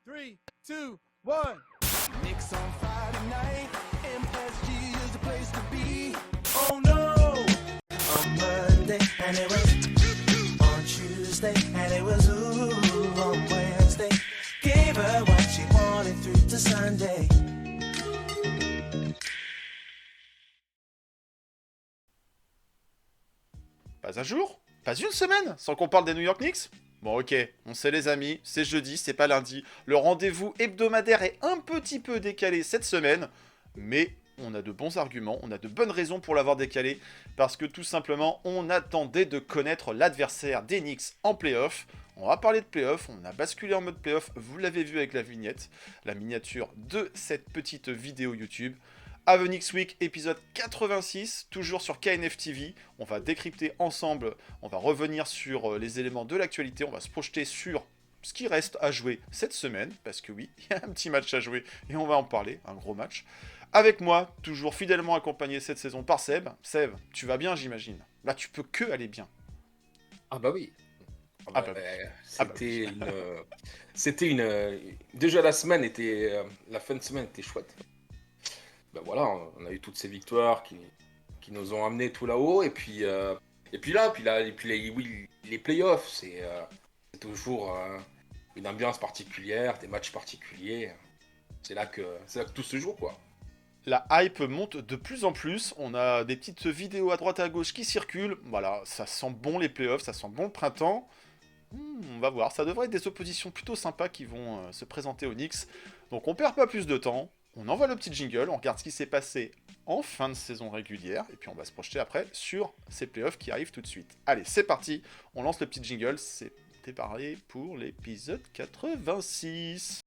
3, 2, 1. Knicks on Friday night, MSG is the place to be. Oh no! On Monday, and it was on Tuesday, and it was ooh on Wednesday. Gave her what she wanted through to Sunday. Pas un jour, pas une semaine, sans qu'on parle des New York Knicks. Bon ok, on sait les amis, c'est jeudi, c'est pas lundi. Le rendez-vous hebdomadaire est un petit peu décalé cette semaine, mais on a de bons arguments, on a de bonnes raisons pour l'avoir décalé, parce que tout simplement, on attendait de connaître l'adversaire des Knicks en playoff. On va parler de playoff, on a basculé en mode playoff, vous l'avez vu avec la vignette, la miniature de cette petite vidéo YouTube. Avenix Week, épisode 86, toujours sur KNF TV. On va décrypter ensemble, on va revenir sur les éléments de l'actualité, on va se projeter sur ce qui reste à jouer cette semaine, parce que oui, il y a un petit match à jouer et on va en parler, un gros match. Avec moi, toujours fidèlement accompagné cette saison par Seb. Seb, tu vas bien j'imagine. Là tu peux que aller bien. Ah bah oui. Ah bah, C'était une. Déjà la semaine était. La fin de semaine était chouette. Ben voilà, on a eu toutes ces victoires qui nous ont amenés tout là-haut. Et puis les playoffs, c'est toujours une ambiance particulière, des matchs particuliers. C'est là que tout se joue, quoi. La hype monte de plus en plus, on a des petites vidéos à droite et à gauche qui circulent, voilà, ça sent bon les playoffs, ça sent bon le printemps. On va voir, ça devrait être des oppositions plutôt sympas qui vont se présenter aux Knicks. Donc on perd pas plus de temps, on envoie le petit jingle, on regarde ce qui s'est passé en fin de saison régulière, et puis on va se projeter après sur ces playoffs qui arrivent tout de suite. Allez, c'est parti, on lance le petit jingle, c'est démarré pour l'épisode 86.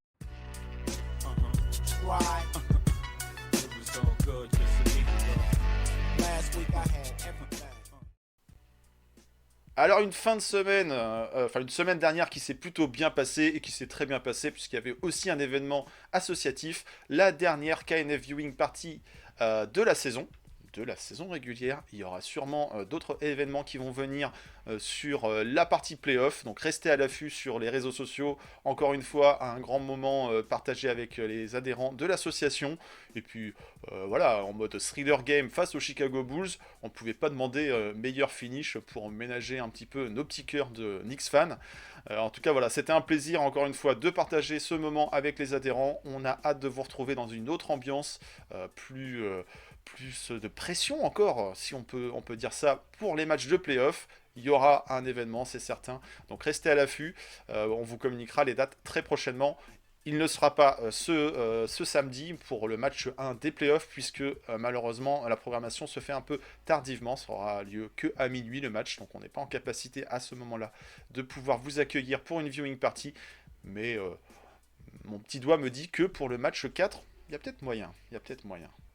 Alors une fin de semaine, une semaine dernière qui s'est plutôt bien passée et qui s'est très bien passée puisqu'il y avait aussi un événement associatif, la dernière KNF Viewing Party de la saison régulière. Il y aura sûrement d'autres événements qui vont venir sur la partie playoff, donc restez à l'affût sur les réseaux sociaux. Encore une fois, un grand moment partagé avec les adhérents de l'association. Et puis voilà, en mode thriller game face aux Chicago Bulls, on ne pouvait pas demander meilleur finish pour ménager un petit peu nos petits cœurs de Knicks fans. En tout cas, voilà, c'était un plaisir encore une fois de partager ce moment avec les adhérents. On a hâte de vous retrouver dans une autre ambiance, plus de pression encore, si on peut dire ça, pour les matchs de play-off. Il y aura un événement, c'est certain. Donc restez à l'affût. On vous communiquera les dates très prochainement. Il ne sera pas ce samedi pour le match 1 des playoffs, puisque malheureusement la programmation se fait un peu tardivement. Ça aura lieu que à minuit le match, donc on n'est pas en capacité à ce moment-là de pouvoir vous accueillir pour une viewing party. Mais mon petit doigt me dit que pour le match 4, il y a peut-être moyen.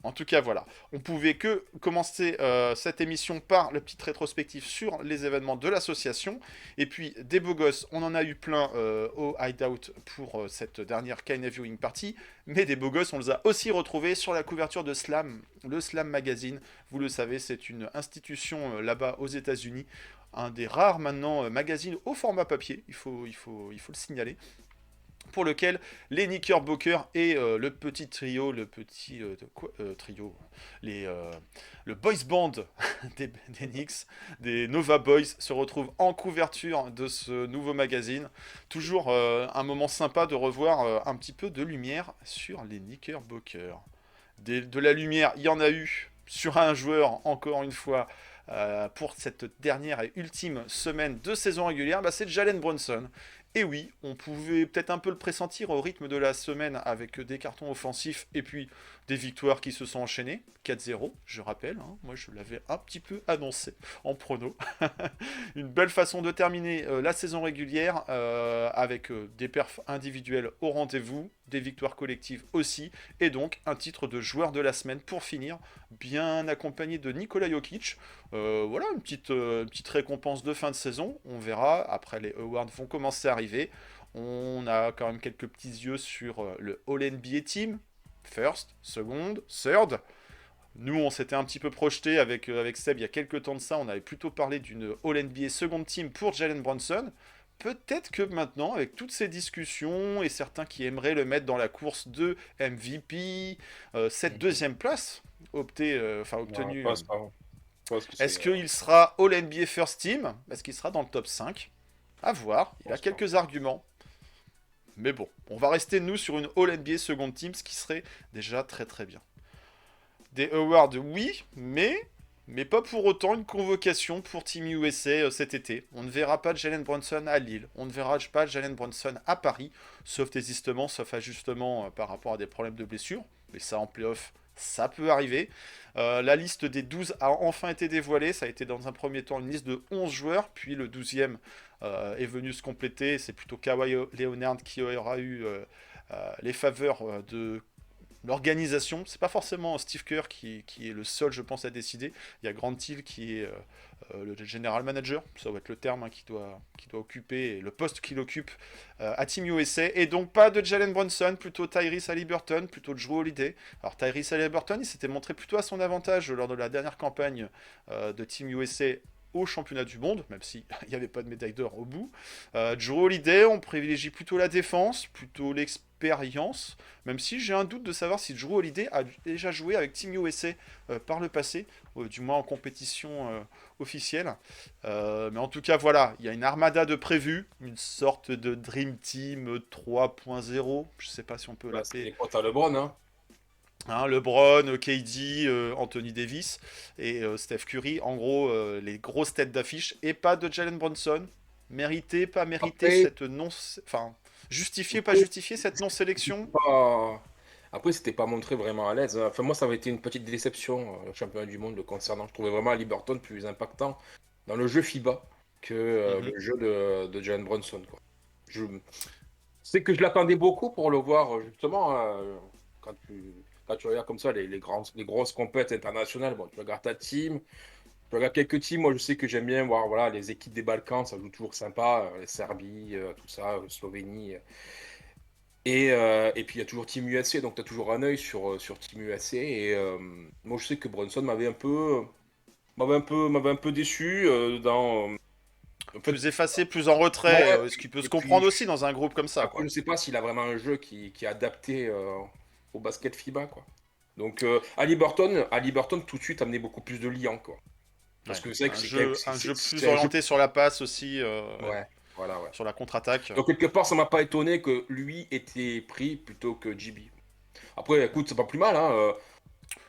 En tout cas, voilà. On pouvait que commencer cette émission par le petit rétrospectif sur les événements de l'association. Et puis, des beaux gosses, on en a eu plein au Hideout pour cette dernière KNF Viewing Party. Mais des beaux gosses, on les a aussi retrouvés sur la couverture de Slam, le Slam Magazine. Vous le savez, c'est une institution là-bas aux États-Unis. Un des rares maintenant magazines au format papier, il faut le signaler, pour lequel les Knickerbockers et le petit trio, le boys band des Knicks, des Nova Boys, se retrouvent en couverture de ce nouveau magazine. Toujours un moment sympa de revoir un petit peu de lumière sur les Knickerbockers. De la lumière, il y en a eu sur un joueur, encore une fois, pour cette dernière et ultime semaine de saison régulière, c'est Jalen Brunson. Et oui, on pouvait peut-être un peu le pressentir au rythme de la semaine avec des cartons offensifs et puis des victoires qui se sont enchaînées. 4-0, je rappelle, hein, moi je l'avais un petit peu annoncé en prono. Une belle façon de terminer la saison régulière avec des perfs individuels au rendez-vous, des victoires collectives aussi, et donc un titre de joueur de la semaine pour finir, bien accompagné de Nikola Jokic. Voilà, une petite récompense de fin de saison. On verra, après les awards vont commencer à arriver. On a quand même quelques petits yeux sur le All-NBA Team. First, second, third. Nous, on s'était un petit peu projeté avec Seb il y a quelques temps de ça. On avait plutôt parlé d'une All-NBA Second Team pour Jalen Brunson. peut-être que maintenant, avec toutes ces discussions et certains qui aimeraient le mettre dans la course de MVP, cette deuxième place obtenue, Non, parce que est-ce c'est. qu'il sera All NBA First Team? Est-ce qu'il sera dans le top 5? À voir. Il a pense pas. quelques arguments. Mais bon, on va rester nous sur une All NBA Second Team, ce qui serait déjà très très bien. Des awards, oui, mais pas pour autant une convocation pour Team USA cet été. On ne verra pas Jalen Brunson à Lille, on ne verra pas Jalen Brunson à Paris, sauf désistement, sauf ajustement par rapport à des problèmes de blessure. Mais ça en playoff, ça peut arriver. La liste des 12 a enfin été dévoilée. Ça a été dans un premier temps une liste de 11 joueurs, puis le 12e est venu se compléter. C'est plutôt Kawhi Leonard qui aura eu les faveurs de l'organisation. C'est pas forcément Steve Kerr qui est le seul, je pense, à décider. Il y a Grant Hill qui est le general manager, ça va être le terme qui doit occuper, et le poste qu'il occupe à Team USA. Et donc pas de Jalen Brunson, plutôt Tyrese Haliburton, plutôt Jrue Holiday. Alors Tyrese Haliburton, il s'était montré plutôt à son avantage lors de la dernière campagne de Team USA au championnat du monde, même s'il n'y avait pas de médaille d'or au bout. Jrue Holiday, on privilégie plutôt la défense, plutôt l'expérience, même si j'ai un doute de savoir si Jrue Holiday a déjà joué avec Team USA par le passé, du moins en compétition officielle. Mais en tout cas, voilà, il y a une armada de prévus, une sorte de Dream Team 3.0, je sais pas si on peut Bah, c'est l'appeler. quoi, t'as LeBron, hein? LeBron, KD, Anthony Davis et Steph Curry, en gros, les grosses têtes d'affiche, et pas de Jalen Brunson. Mérité, pas mérité, Après, cette non... Enfin, justifié, pas justifié, cette non-sélection. pas... Après, c'était pas montré vraiment à l'aise, hein. Enfin, moi, ça avait été une petite déception, le championnat du monde le concernant. Je trouvais vraiment Liberton plus impactant dans le jeu FIBA que Mhm. le jeu de Jalen Brunson, quoi. Je sais que je l'attendais beaucoup pour le voir, justement, quand tu regardes comme ça les grosses compètes internationales. Bon, tu regardes ta team, tu regardes quelques teams. Moi, je sais que j'aime bien voir voilà, les équipes des Balkans, ça joue toujours sympa, les Serbie, tout ça, Slovénie. Et puis, il y a toujours Team USA, donc tu as toujours un œil sur Team USA. Et moi, je sais que Brunson m'avait un peu déçu en fait, Plus effacé, plus en retrait, ouais, ce qui peut se et puis, comprendre aussi dans un groupe comme ça, après, je quoi. ne sais pas s'il a vraiment un jeu qui est adapté au basket FIBA, quoi. Donc, Ali Burton, tout de suite, amenait beaucoup plus de liant, quoi. Parce Ouais. que c'est vrai que Un c'est quand même- jeu, un jeu plus c'est un jeu. orienté sur la passe aussi, ouais, Ouais, voilà, ouais. sur la contre-attaque. Donc, quelque part, ça m'a pas étonné que lui était pris plutôt que JB. Après, écoute, c'est pas plus mal, hein.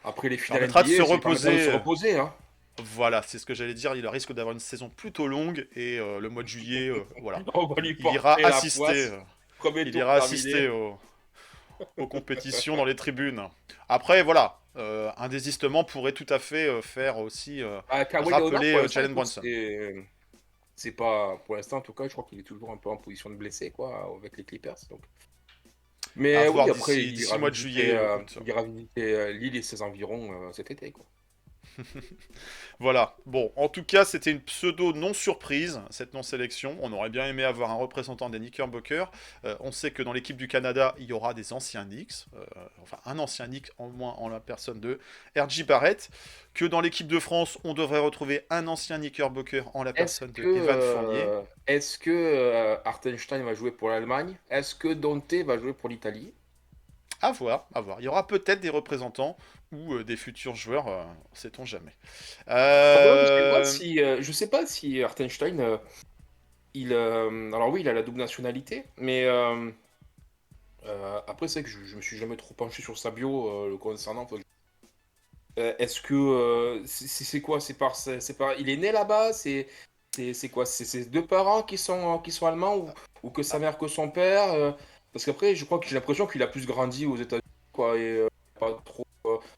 Après les Ça finales permettra de se NBA, ça lui permettra de se reposer. reposer, hein. Voilà, c'est ce que j'allais dire. Il risque d'avoir une saison plutôt longue et le mois de juillet, voilà, On va lui il ira porter la assister. poisse. Premier Il tour ira terminé. assister aux compétitions dans les tribunes. Après, voilà, un désistement pourrait tout à fait faire aussi Ah, Kawhi Leonard, rappeler pour l'instant, Jalen écoute, Brunson. c'est pas. Pour l'instant, en tout cas, je crois qu'il est toujours un peu en position de blessé, quoi, avec les Clippers. Donc. À Mais voir oui, après, d'ici le mois de juillet. Écoute. il ira visiter Lille et ses environs cet été, quoi. Voilà. Bon, en tout cas, c'était une pseudo non-surprise, cette non-sélection. On aurait bien aimé avoir un représentant des Knickerbockers. On sait que dans l'équipe du Canada, il y aura des anciens Knicks. Enfin, un ancien Knicks, en moins en la personne de R.J. Barrett. Que dans l'équipe de France, on devrait retrouver un ancien Knickerbocker en la personne de Evan Fournier. Est-ce que Hartenstein va jouer pour l'Allemagne? Est-ce que Dante va jouer pour l'Italie? À voir, à voir. Il y aura peut-être des représentants ou des futurs joueurs, sait-on jamais. Faudrait que je vois Euh, si, je sais pas si Hartenstein, alors oui, il a la double nationalité, mais après c'est que je me suis jamais trop penché sur sa bio le concernant. Est-ce que c'est quoi? Il est né là-bas? C'est quoi? C'est ses deux parents qui sont allemands ou que sa mère que son père? Parce qu'après, je crois que j'ai l'impression qu'il a plus grandi aux États-Unis, quoi, et pas trop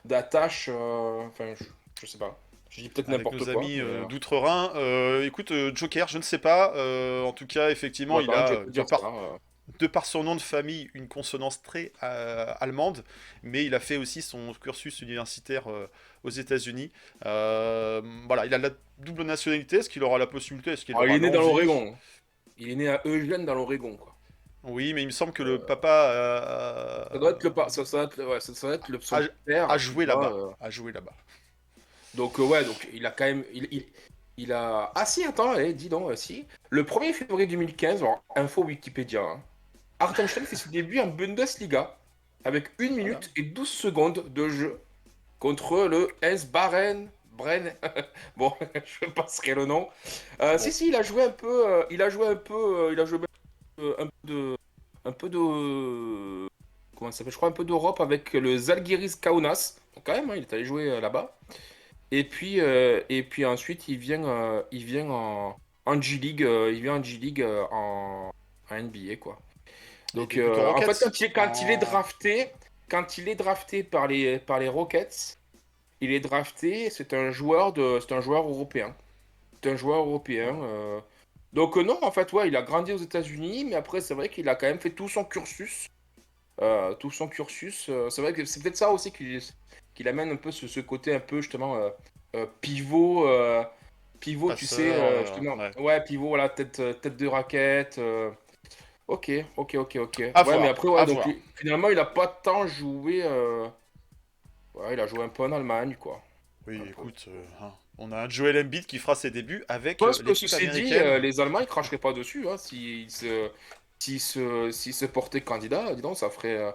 d'attache. Enfin, je sais pas. Je dis peut-être avec n'importe nos quoi, amis mais d'outre-Rhin. Écoute, Joker, je ne sais pas. En tout cas, effectivement, ouais, il pareil, je a, vais te dire ça. de par son nom de famille, une consonance très allemande, mais il a fait aussi son cursus universitaire aux États-Unis. Voilà, il a la double nationalité. Est-ce qu'il aura la possibilité? Est-ce qu'il Alors, il aura est né dans l'envie? l'Oregon. Il est né à Eugène dans l'Oregon, quoi. Oui, mais il me semble que le Euh, papa Ça doit être ça doit être, ouais, ça doit être a, son père a qui joué doit. là-bas. A joué là-bas. Donc ouais, donc il a quand même, Ah si, attends, dis donc, si. Le 1er février 2015, alors, info Wikipédia, hein, Hartenstein fait ses débuts en Bundesliga avec 1 Voilà. minute et 12 secondes de jeu contre le S Baren. Bren. Bon, je passerai le nom. Bon. Si, il a joué un peu. Il a joué un peu de. Un peu de. Comment ça s'appelle? Je crois un peu d'Europe avec le Zalgiris Kaunas. Donc, quand même, hein, il est allé jouer là-bas. Et puis ensuite, il vient en G-League, en NBA, quoi. Les Donc, débuts de en fait, Rockets en... quand il est drafté par les Rockets, il est drafté, c'est un joueur européen. C'est un joueur européen. Donc, non, en fait, ouais, il a grandi aux États-Unis, mais après, c'est vrai qu'il a quand même fait tout son cursus. C'est vrai que c'est peut-être ça aussi qui amène un peu ce côté un peu, justement, pivot. Pivot, tu sais, Passeur, justement. ouais. Ouais, pivot, voilà, tête de raquette. Ok, ok, ok, ok. À Ouais, mais voir, après, à ouais, donc voir. finalement, il a pas tant joué. Ouais, il a joué un peu en Allemagne, quoi. Oui, Un peu. écoute, hein, on a un Joel Embiid qui fera ses débuts Je avec pense que l'équipe ceci dit, américaine. les Allemands, ils cracheraient pas dessus, hein, s'ils se portaient candidat, dis donc, ça ferait.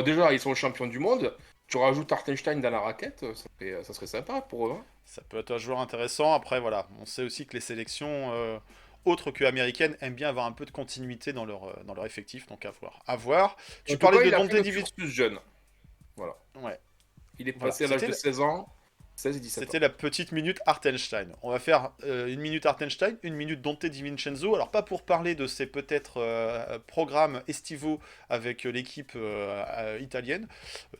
Déjà, ils sont le champion du monde. Tu rajoutes Hartenstein dans la raquette, ça serait sympa pour eux, hein. Ça peut être un joueur intéressant. Après, voilà, on sait aussi que les sélections autres que américaines aiment bien avoir un peu de continuité dans leur effectif, donc à voir. À voir. En Tu tout parlais cas, de il a Dante fait le Divincenzo. cursus jeune. Voilà. Ouais, Il est voilà. passé à l'âge de 16 ans, 16 et 17 ans. C'était la petite minute Hartenstein. On va faire une minute Hartenstein, une minute Dante DiVincenzo. Alors pas pour parler de ces peut-être programmes estivaux avec l'équipe italienne.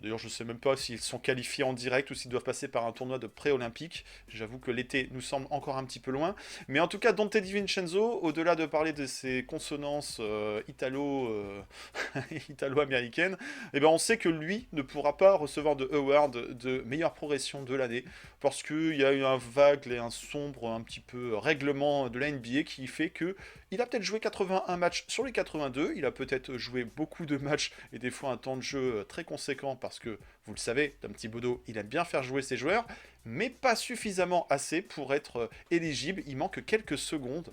D'ailleurs je ne sais même pas s'ils sont qualifiés en direct ou s'ils doivent passer par un tournoi de pré-olympique. J'avoue que l'été nous semble encore un petit peu loin. Mais en tout cas Dante DiVincenzo, au-delà de parler de ses consonances italo-américaines, eh ben on sait que lui ne pourra pas recevoir de award de meilleure progression de l'année parce qu'il y a eu un vague et un sombre un petit peu règlement de la NBA qui fait que il a peut-être joué 81 matchs sur les 82, il a peut-être joué beaucoup de matchs et des fois un temps de jeu très conséquent parce que, vous le savez, Tom Thibodeau, il aime bien faire jouer ses joueurs, mais pas suffisamment assez pour être éligible. Il manque quelques secondes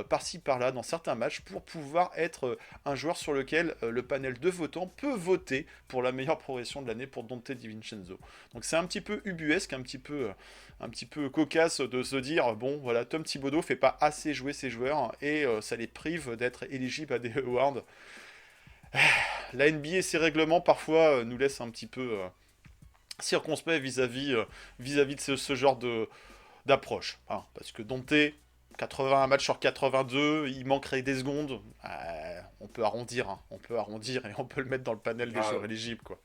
par-ci par-là dans certains matchs pour pouvoir être un joueur sur lequel le panel de votants peut voter pour la meilleure progression de l'année pour Dante DiVincenzo. Donc c'est un petit peu ubuesque, un petit peu cocasse de se dire bon voilà, Tom Thibodeau fait pas assez jouer ses joueurs et ça les prive d'être éligibles à des awards. La NBA et ses règlements parfois nous laissent un petit peu circonspect vis-à-vis de ce genre d'approche. Hein, parce que Dante, 81 matchs sur 82, il manquerait des secondes. On peut arrondir, hein, on peut arrondir et on peut le mettre dans le panel des Ah, joueurs éligibles, quoi.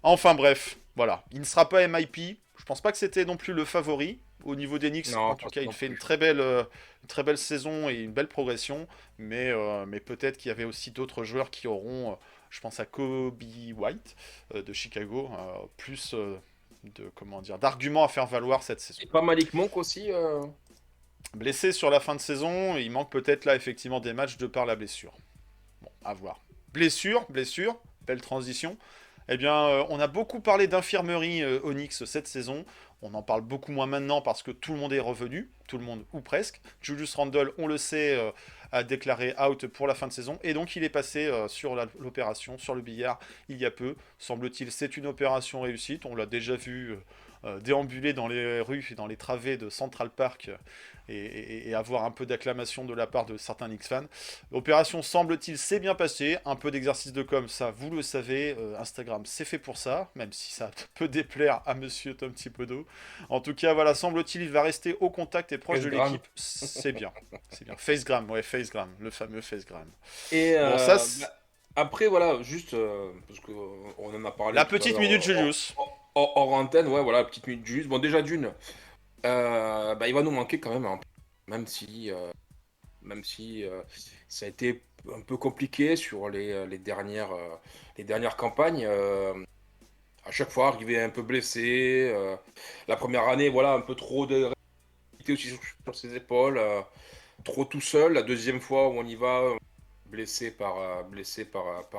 Enfin bref, voilà. Il ne sera pas MIP. Je pense pas que c'était non plus le favori. Au niveau des Knicks, non, en tout pas cas, il non fait plus. une très belle saison et une belle progression. Mais peut-être qu'il y avait aussi d'autres joueurs qui auront, je pense à Kobe White de Chicago, plus comment dire, d'arguments à faire valoir cette saison. Et pas Malik Monk aussi. Blessé sur la fin de saison, il manque peut-être là effectivement des matchs de par la blessure. Bon, à voir. Blessure, belle transition. Eh bien, on a beaucoup parlé d'infirmerie Onyx cette saison. On en parle beaucoup moins maintenant parce que tout le monde est revenu, tout le monde ou presque. Julius Randle, on le sait, a déclaré out pour la fin de saison et donc il est passé sur l'opération, sur le billard il y a peu. Semble-t-il, c'est une opération réussite. On l'a déjà vu déambuler dans les rues et dans les travées de Central Park et avoir un peu d'acclamation de la part de certains Knicks fans. L'opération, semble-t-il, s'est bien passée. Un peu d'exercice de com, ça, vous le savez. Instagram, c'est fait pour ça, même si ça peut déplaire à monsieur Tom Thibodeau. En tout cas, voilà, semble-t-il, il va rester au contact et proche de Instagram. l'équipe. C'est bien. C'est bien. Facegram, ouais, Facegram, le fameux Facegram. Et Bon, ça, après, voilà, juste parce qu'on en a parlé la tout à petite l'heure minute Julius. hors antenne, ouais, voilà, petite minute juste. Bon, déjà d'une, il va nous manquer quand même, hein, même si ça a été un peu compliqué sur les dernières campagnes. À chaque fois, arrivé un peu blessé. La première année, voilà, un peu trop de responsabilité aussi sur ses épaules. Trop tout seul. La deuxième fois où on y va, blessé par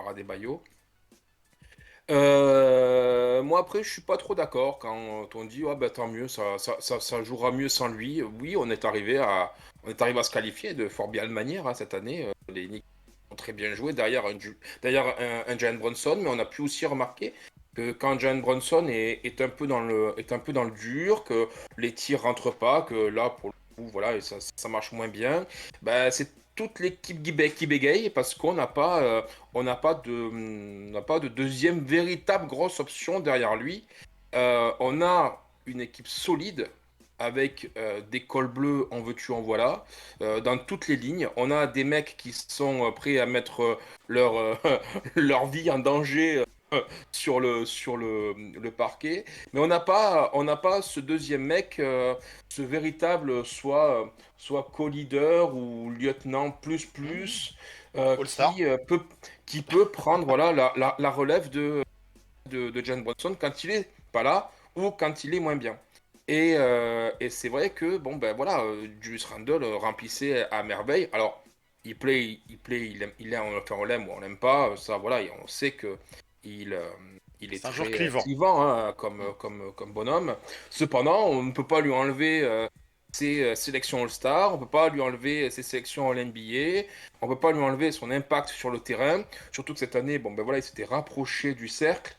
Adebayo. Moi après je suis pas trop d'accord quand on dit ouais bah tant mieux ça jouera mieux sans lui. Oui on est arrivé à se qualifier de fort bien manière hein, cette année. Les Knicks ont très bien joué derrière un Jalen Brunson, mais on a pu aussi remarquer que quand Jalen Brunson est un peu dans le dur, que les tirs rentrent pas, que là pour le coup voilà et ça marche moins bien, bah c'est toute l'équipe qui bégaye parce qu'on n'a pas on n'a pas de deuxième véritable grosse option derrière lui. On a une équipe solide avec des cols bleus, en veux-tu, en voilà, dans toutes les lignes. On a des mecs qui sont prêts à mettre leur, leur vie en danger le parquet. Mais on n'a pas ce deuxième mec, ce véritable soit co-leader ou lieutenant All-Star. qui peut prendre voilà, la relève de Jalen Brunson quand il est pas là ou quand il est moins bien. Et c'est vrai que bon ben voilà, Julius Randle remplissait à merveille. Alors enfin, on l'aime ou on l'aime pas, ça voilà, et on sait que il, euh, il est C'est un joueur très clivant. clivant hein, comme bonhomme. Cependant, on ne peut pas lui enlever ses sélections All-Star, on peut pas lui enlever ses sélections All-NBA, on peut pas lui enlever son impact sur le terrain. Surtout que cette année, bon ben voilà, il s'était rapproché du cercle.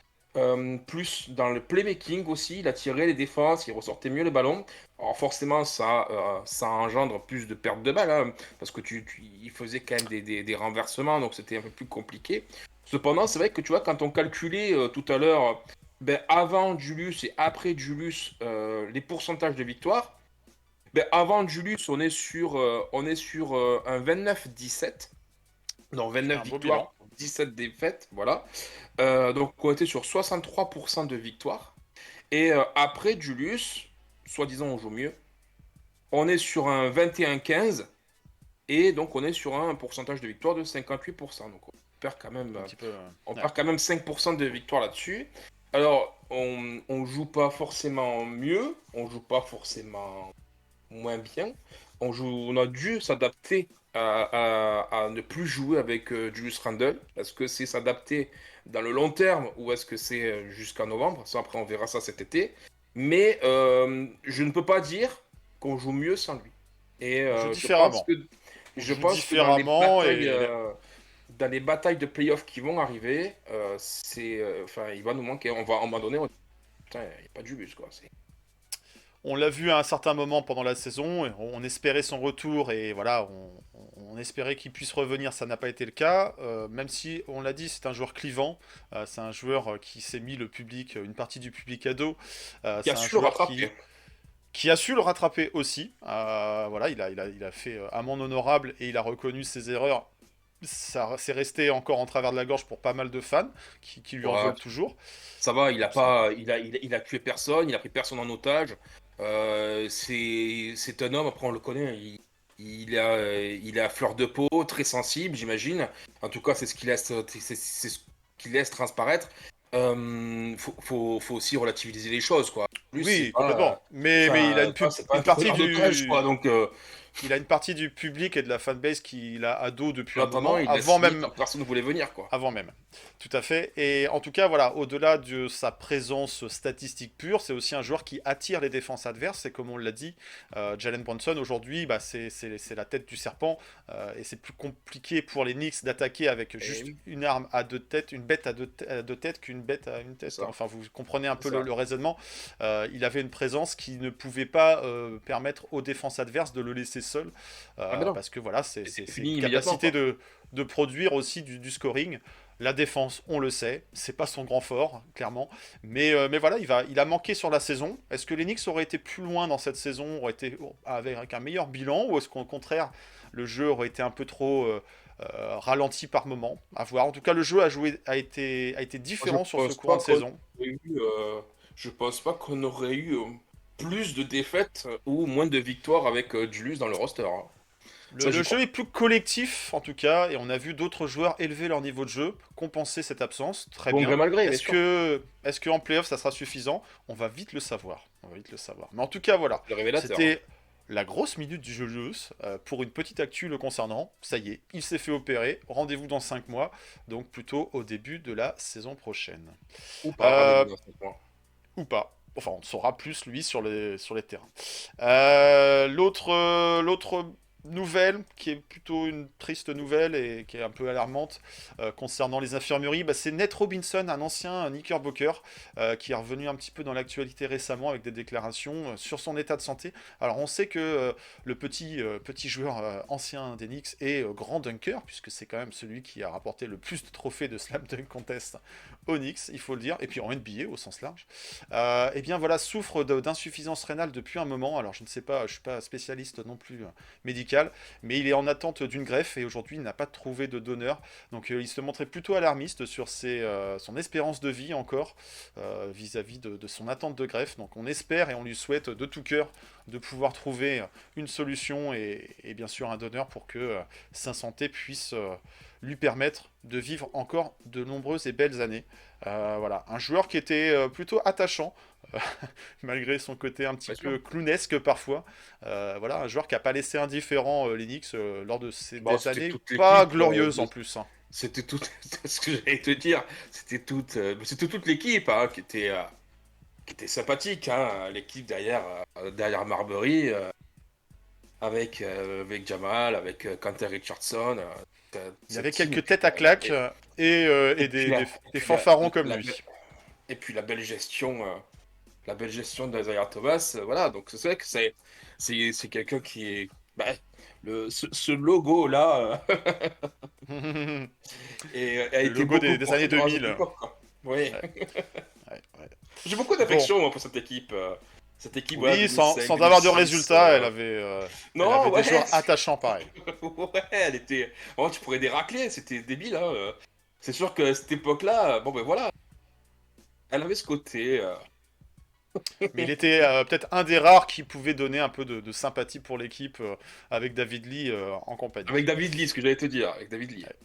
Plus dans le playmaking aussi, il a tiré les défenses, il ressortait mieux les ballons. Alors forcément, ça engendre plus de pertes de balles, hein, parce que il faisait quand même des renversements, donc c'était un peu plus compliqué. Cependant, c'est vrai que tu vois, quand on calculait tout à l'heure, ben, avant Julius et après Julius, les pourcentages de victoire, ben, avant Julius, on est sur un 29-17. Donc C'est 29 un beau bilan. victoires, 17 défaites, voilà. Donc on était sur 63% de victoires. Et après Julius, soi-disant on joue mieux, on est sur un 21-15 et donc on est sur un pourcentage de victoire de 58%. Donc perd quand même, Un petit peu. on Ouais. perd quand même 5% de victoire là-dessus. Alors on joue pas forcément mieux, on joue pas forcément moins bien. On a dû s'adapter à ne plus jouer avec Julius Randle. Est-ce que c'est s'adapter dans le long terme ou est-ce que c'est jusqu'à novembre? Ça, après, on verra ça cet été. Mais je ne peux pas dire qu'on joue mieux sans lui. Et On joue différemment. On je joue pense que différemment dans les batailles de playoffs qui vont arriver, enfin, il va nous manquer. On va à un moment donné, putain, il n'y a pas de Julius, quoi. on l'a vu à un certain moment pendant la saison, et on espérait son retour et voilà, on espérait qu'il puisse revenir, ça n'a pas été le cas. Même si, on l'a dit, c'est un joueur clivant, c'est un joueur qui s'est mis le public, une partie du public à dos. Qui a C'est un su le joueur rattraper. qui a su le rattraper aussi. Voilà, il a fait amende honorable et il a reconnu ses erreurs. Ça c'est resté encore en travers de la gorge pour pas mal de fans qui lui en Ouais, veulent toujours. ça va, il a Donc c'est pas, il a tué personne, il a pris personne en otage. C'est un homme, après on le connaît, il est à fleur de peau, très sensible, j'imagine. En tout cas, c'est ce qu'il laisse transparaître. Faut aussi relativiser les choses, quoi. En plus, oui, complètement. Mais il a c'est pas un une partie preneur d'otage, quoi. du, Donc, il a une partie du public et de la fanbase qu'il a à dos depuis en un attendant, moment, il a avant signé même quand personne ne voulait venir, quoi. avant même. Tout à fait. Et en tout cas, voilà, au-delà de sa présence statistique pure, c'est aussi un joueur qui attire les défenses adverses. Et comme on l'a dit, Jalen Brunson, aujourd'hui, bah, c'est la tête du serpent. Et c'est plus compliqué pour les Knicks d'attaquer avec Et juste oui, une arme à deux têtes, une bête à deux têtes qu'une bête à une c'est tête. ça, Enfin, vous comprenez un c'est peu ça. le raisonnement. Il avait une présence qui ne pouvait pas permettre aux défenses adverses de le laisser seul. Ah ben non, Parce que voilà, c'était c'est fini une immédiatement, capacité quoi. de produire aussi du scoring. La défense, on le sait, c'est pas son grand fort, clairement. Mais voilà, il a manqué sur la saison. Est-ce que les Knicks auraient été plus loin dans cette saison, auraient été avec un meilleur bilan, ou est-ce qu'au contraire, le jeu aurait été un peu trop ralenti par moment? À voir. En tout cas, le jeu a été Moi, différent sur ce courant de saison. je pense pas qu'on aurait eu plus de défaites ou moins de victoires avec Julius dans le roster, hein. Ça, Le j'y jeu crois. est plus collectif, en tout cas, et on a vu d'autres joueurs élever leur niveau de jeu, compenser cette absence. Très Bon gré bien. mal gré, bien sûr. Est-ce que en playoff ça sera suffisant? On va vite le savoir. On va vite le savoir. Mais en tout cas, voilà. Le révélateur, hein. C'était la grosse minute du Julius pour une petite actu le concernant. Ça y est, il s'est fait opérer. Rendez-vous dans 5 mois, donc plutôt au début de la saison prochaine. Ou pas, Euh, rendez-vous dans 5 mois. ou pas. Enfin, on saura plus, lui, sur les terrains. L'autre nouvelle, qui est plutôt une triste nouvelle et qui est un peu alarmante concernant les infirmeries, bah, c'est Nate Robinson, un ancien Knickerbocker, qui est revenu un petit peu dans l'actualité récemment avec des déclarations sur son état de santé. Alors, on sait que le petit joueur ancien des Knicks est grand dunker, puisque c'est quand même celui qui a rapporté le plus de trophées de Slam Dunk Contest aux Knicks, il faut le dire, et puis en NBA au sens large. Eh bien voilà, souffre d'insuffisance rénale depuis un moment. Alors je ne sais pas, je suis pas spécialiste non plus médical, mais il est en attente d'une greffe et aujourd'hui il n'a pas trouvé de donneur. Donc il se montrait plutôt alarmiste sur son espérance de vie encore vis-à-vis de son attente de greffe. Donc on espère et on lui souhaite de tout cœur de pouvoir trouver une solution et bien sûr un donneur pour que sa santé puisse lui permettre de vivre encore de nombreuses et belles années. Voilà, un joueur qui était plutôt attachant, malgré son côté un petit Bien sûr. peu clownesque parfois. Voilà, un joueur qui n'a pas laissé indifférent les Knicks lors de ces Bon, des c'était années toute pas l'équipe. glorieuses en plus. Hein. C'était tout ce que j'allais te dire. C'était toute l'équipe hein, qui était sympathique. Hein, l'équipe derrière Marbury, avec Jamal, avec Quentin Richardson. Il y avait Cette team, quelques têtes à claques et et puis la, des fanfarons comme la lui. belle- et puis la belle gestion d'Isaiah Thomas. Voilà, donc c'est vrai que c'est quelqu'un qui est. Bah, ce logo-là Le a été logo beaucoup des années porté dans cette 2000. époque, quoi. Oui. Ouais, ouais. J'ai beaucoup Bon, d'affection moi, pour cette équipe. Cette équipe, voilà, oui, 2005, sans avoir de 2006. résultats, elle Non, avait des ouais, joueurs attachants pareil. ouais, elle était. Oh, tu pourrais déracler, c'était débile. Hein. C'est sûr que cette époque-là, bon ben voilà, elle avait ce côté. Mais il était peut-être un des rares qui pouvait donner un peu de sympathie pour l'équipe avec David Lee en compagnie. Avec David Lee, ce que j'allais te dire, avec David Lee. Ouais.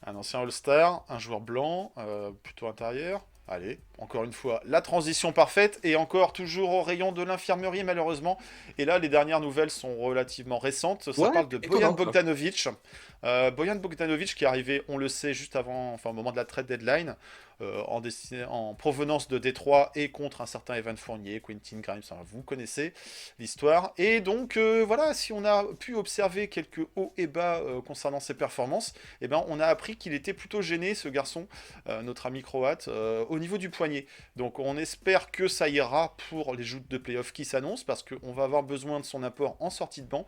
Un ancien All-Star, un joueur blanc, plutôt intérieur. Allez, encore une fois, la transition parfaite et encore toujours au rayon de l'infirmerie malheureusement. Et là, les dernières nouvelles sont relativement récentes. Ça Ouais, parle de Bojan étonnant ça. Bogdanovic. Bojan Bogdanovic qui est arrivé, on le sait, juste avant, enfin au moment de la trade deadline, en provenance de Détroit et contre un certain Evan Fournier, Quentin Grimes, enfin, vous connaissez l'histoire. Et donc voilà, si on a pu observer quelques hauts et bas concernant ses performances, eh ben, on a appris qu'il était plutôt gêné, ce garçon, notre ami croate, au niveau du poignet. Donc on espère que ça ira pour les joutes de playoff qui s'annoncent, parce qu'on va avoir besoin de son apport en sortie de banc.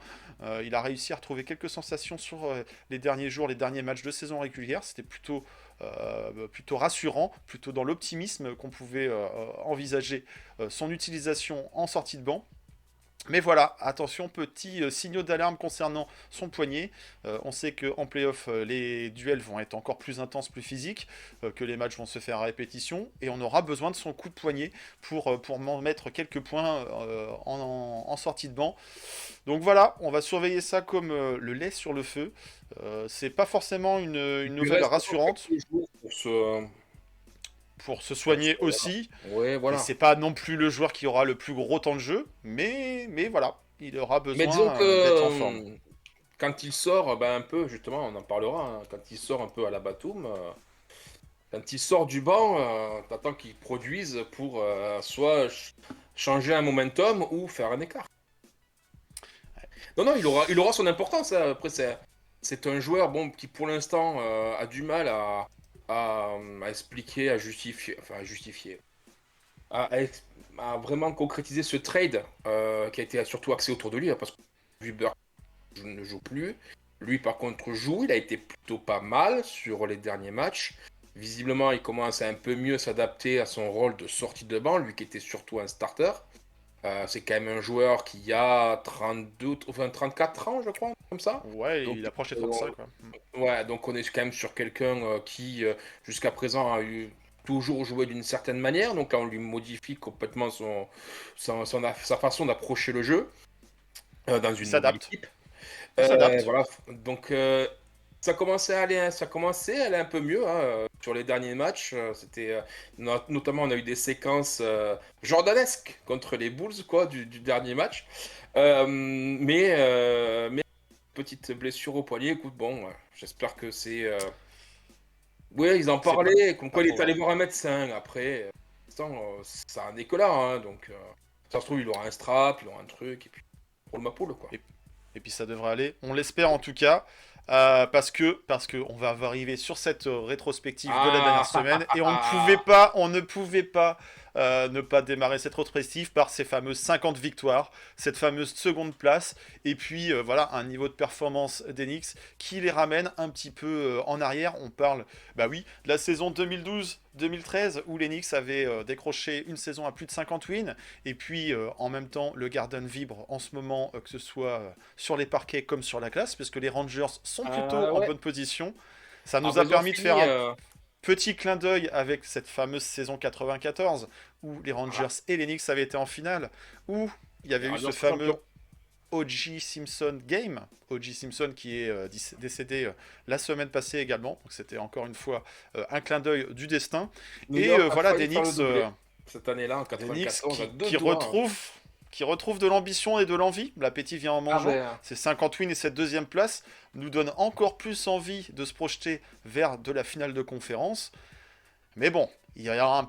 Il a réussi à retrouver quelques sensations sur les derniers jours, les derniers matchs de saison régulière. C'était plutôt rassurant, plutôt dans l'optimisme qu'on pouvait envisager son utilisation en sortie de banc. Mais voilà, attention, petit signaux d'alarme concernant son poignet. On sait qu'en playoff, les duels vont être encore plus intenses, plus physiques, que les matchs vont se faire à répétition, et on aura besoin de son coup de poignet pour mettre quelques points en sortie de banc. Donc voilà, on va surveiller ça comme le lait sur le feu. C'est pas forcément une Il nouvelle reste encore rassurante quelques jours pour se pour soigner aussi. Ouais, Et voilà. c'est pas non plus le joueur qui aura le plus gros temps de jeu, mais voilà, il aura Mais disons besoin que d'être en forme. quand il sort, ben, un peu, justement, on en parlera, hein, quand il sort un peu à la Batum, quand il sort du banc, t'attends qu'il produise pour soit changer un momentum ou faire un écart. Non, non, il aura son importance. Hein. Après, c'est un joueur bon, qui, pour l'instant, a du mal à expliquer, à justifier, à vraiment concrétiser ce trade qui a été surtout axé autour de lui, hein, parce que Burke ne joue plus. Lui, par contre, joue. Il a été plutôt pas mal sur les derniers matchs. Visiblement, il commence à un peu mieux s'adapter à son rôle de sortie de banc, lui qui était surtout un starter. C'est quand même un joueur qui a 32, enfin 34 ans, je crois, comme ça. Ouais, Donc, il approche les 35, quoi. ouais, donc on est quand même sur quelqu'un qui, jusqu'à présent, a eu toujours joué d'une certaine manière. Donc là, on lui modifie complètement sa façon d'approcher le jeu dans Il une nouvelle s'adapte. équipe. Il s'adapte. Voilà, donc Ça commençait à aller un peu mieux hein, sur les derniers matchs. Notamment, on a eu des séquences jordanesques contre les Bulls quoi, du dernier match. Mais petite blessure au poignet. Écoute, bon, j'espère que c'est. Oui, ils en C'est pas, parlaient, comme pas quoi il trop est allé grave. voir un médecin. Après, pour l'instant, ça en est que là. Hein, donc, ça se trouve, il aura un strap, il aura un truc, et puis roule ma poule, quoi. Et, et puis ça devrait aller. On l'espère en tout cas. Parce que on va arriver sur cette rétrospective de la dernière semaine et Ah, on ne pouvait pas ne pas démarrer cette rétrospective par ces fameuses 50 victoires, cette fameuse seconde place et puis voilà un niveau de performance d'Enix qui les ramène un petit peu en arrière. On parle, bah oui, de la saison 2012-2013 où l'Enix avait décroché une saison à plus de 50 wins et puis en même temps le Garden vibre en ce moment que ce soit sur les parquets comme sur la glace, parce que les Rangers sont plutôt en ouais. bonne position. Ça Alors, nous a ils ont permis de faire fini. un petit clin d'œil avec cette fameuse saison 94, où les Rangers Voilà. et les Knicks avaient été en finale, où il y Les avait eu Rangers ce sont champions. fameux O.J. Simpson game. O.J. Simpson qui est décédé la semaine passée également. Donc c'était encore une fois un clin d'œil du destin. New Et York a voilà failli des faire le Knicks doublé cette année-là, en des Knicks 94, à deux qui doigts. retrouvent de l'ambition et de l'envie. L'appétit vient en Ah mangeant. ben, Ces 50 wins et cette deuxième place nous donnent encore plus envie de se projeter vers de la finale de conférence. Mais bon, il y aura un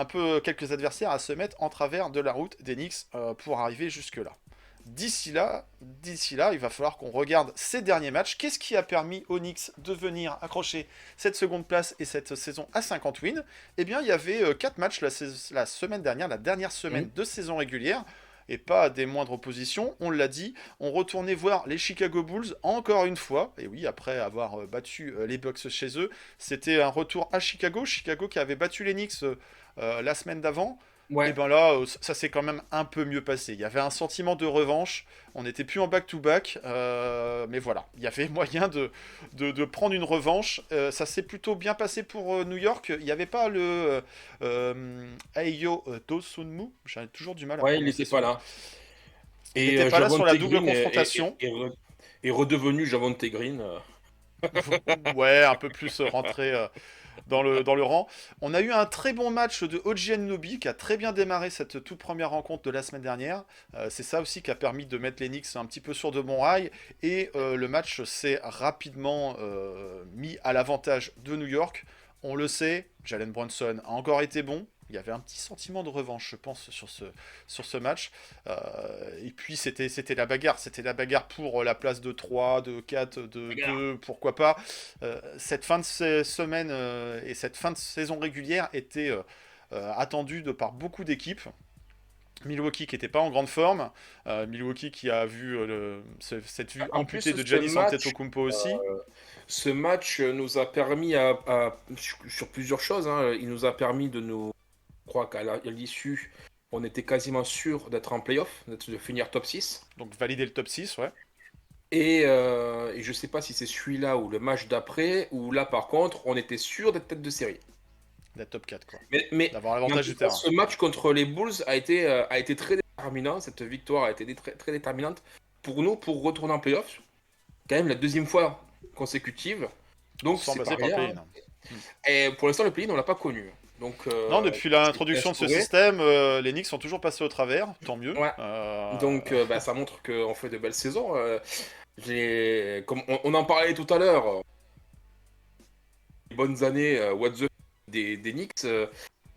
peu quelques adversaires à se mettre en travers de la route des Knicks pour arriver jusque-là. D'ici là, il va falloir qu'on regarde ces derniers matchs. Qu'est-ce qui a permis aux Knicks de venir accrocher cette seconde place et cette saison à 50 wins? Eh bien, il y avait 4 matchs la semaine dernière, la dernière semaine de saison régulière, et pas des moindres oppositions. On l'a dit, on retournait voir les Chicago Bulls encore une fois. Et oui, après avoir battu les Bucks chez eux, c'était un retour à Chicago. Chicago qui avait battu les Knicks la semaine d'avant. Et ouais. ben là, ça s'est quand même un peu mieux passé. Il y avait un sentiment de revanche. On n'était plus en back-to-back. Mais voilà, il y avait moyen de prendre une revanche. Ça s'est plutôt bien passé pour New York. Il n'y avait pas le Ayo Dosunmu. J'ai toujours du mal à Ouais, il prononcer n'était pas son nom. là. Il Et n'était pas là sur Javonte la double Green confrontation. est redevenu Javonte Green. Ouais, un peu plus rentré dans le rang. On a eu un très bon match de OG Anunoby qui a très bien démarré cette toute première rencontre de la semaine dernière. C'est ça aussi qui a permis de mettre les Knicks un petit peu sur de bons rails. Et le match s'est rapidement mis à l'avantage de New York. On le sait, Jalen Brunson a encore été bon. Il y avait un petit sentiment de revanche, je pense, sur ce match. Et puis c'était la bagarre. C'était la bagarre pour la place de 3, de 4, de Regarde. 2, pourquoi pas. Cette fin de semaine et cette fin de saison régulière était attendue de par beaucoup d'équipes. Milwaukee qui n'était pas en grande forme, Milwaukee qui a vu cette vue En plus, amputée de Giannis Antetokounmpo aussi. ce match nous a permis sur plusieurs choses. Hein. Il nous a permis je crois qu'à l'issue, on était quasiment sûr d'être en playoff, de finir top 6. Donc valider le top 6, ouais, Et je sais pas si c'est celui-là ou le match d'après, où là par contre, on était sûr d'être tête de série. d'être top 4, quoi. Mais D'avoir en l'avantage tout du cas, terrain. ce match contre les Bulls a été très déterminant. Cette victoire a été très, très déterminante pour nous pour retourner en playoff. Quand même la deuxième fois consécutive. Donc Sans c'est pas passer par le rien. play-in. Et pour l'instant, le play-in, on l'a pas connu. Donc Non, depuis c'est l'introduction de ce instauré. système, les Knicks sont toujours passés au travers, tant mieux. Ouais. Donc bah, ça montre qu'on fait de belles saisons. Comme on en parlait tout à l'heure, les bonnes années, what the f- des Knicks,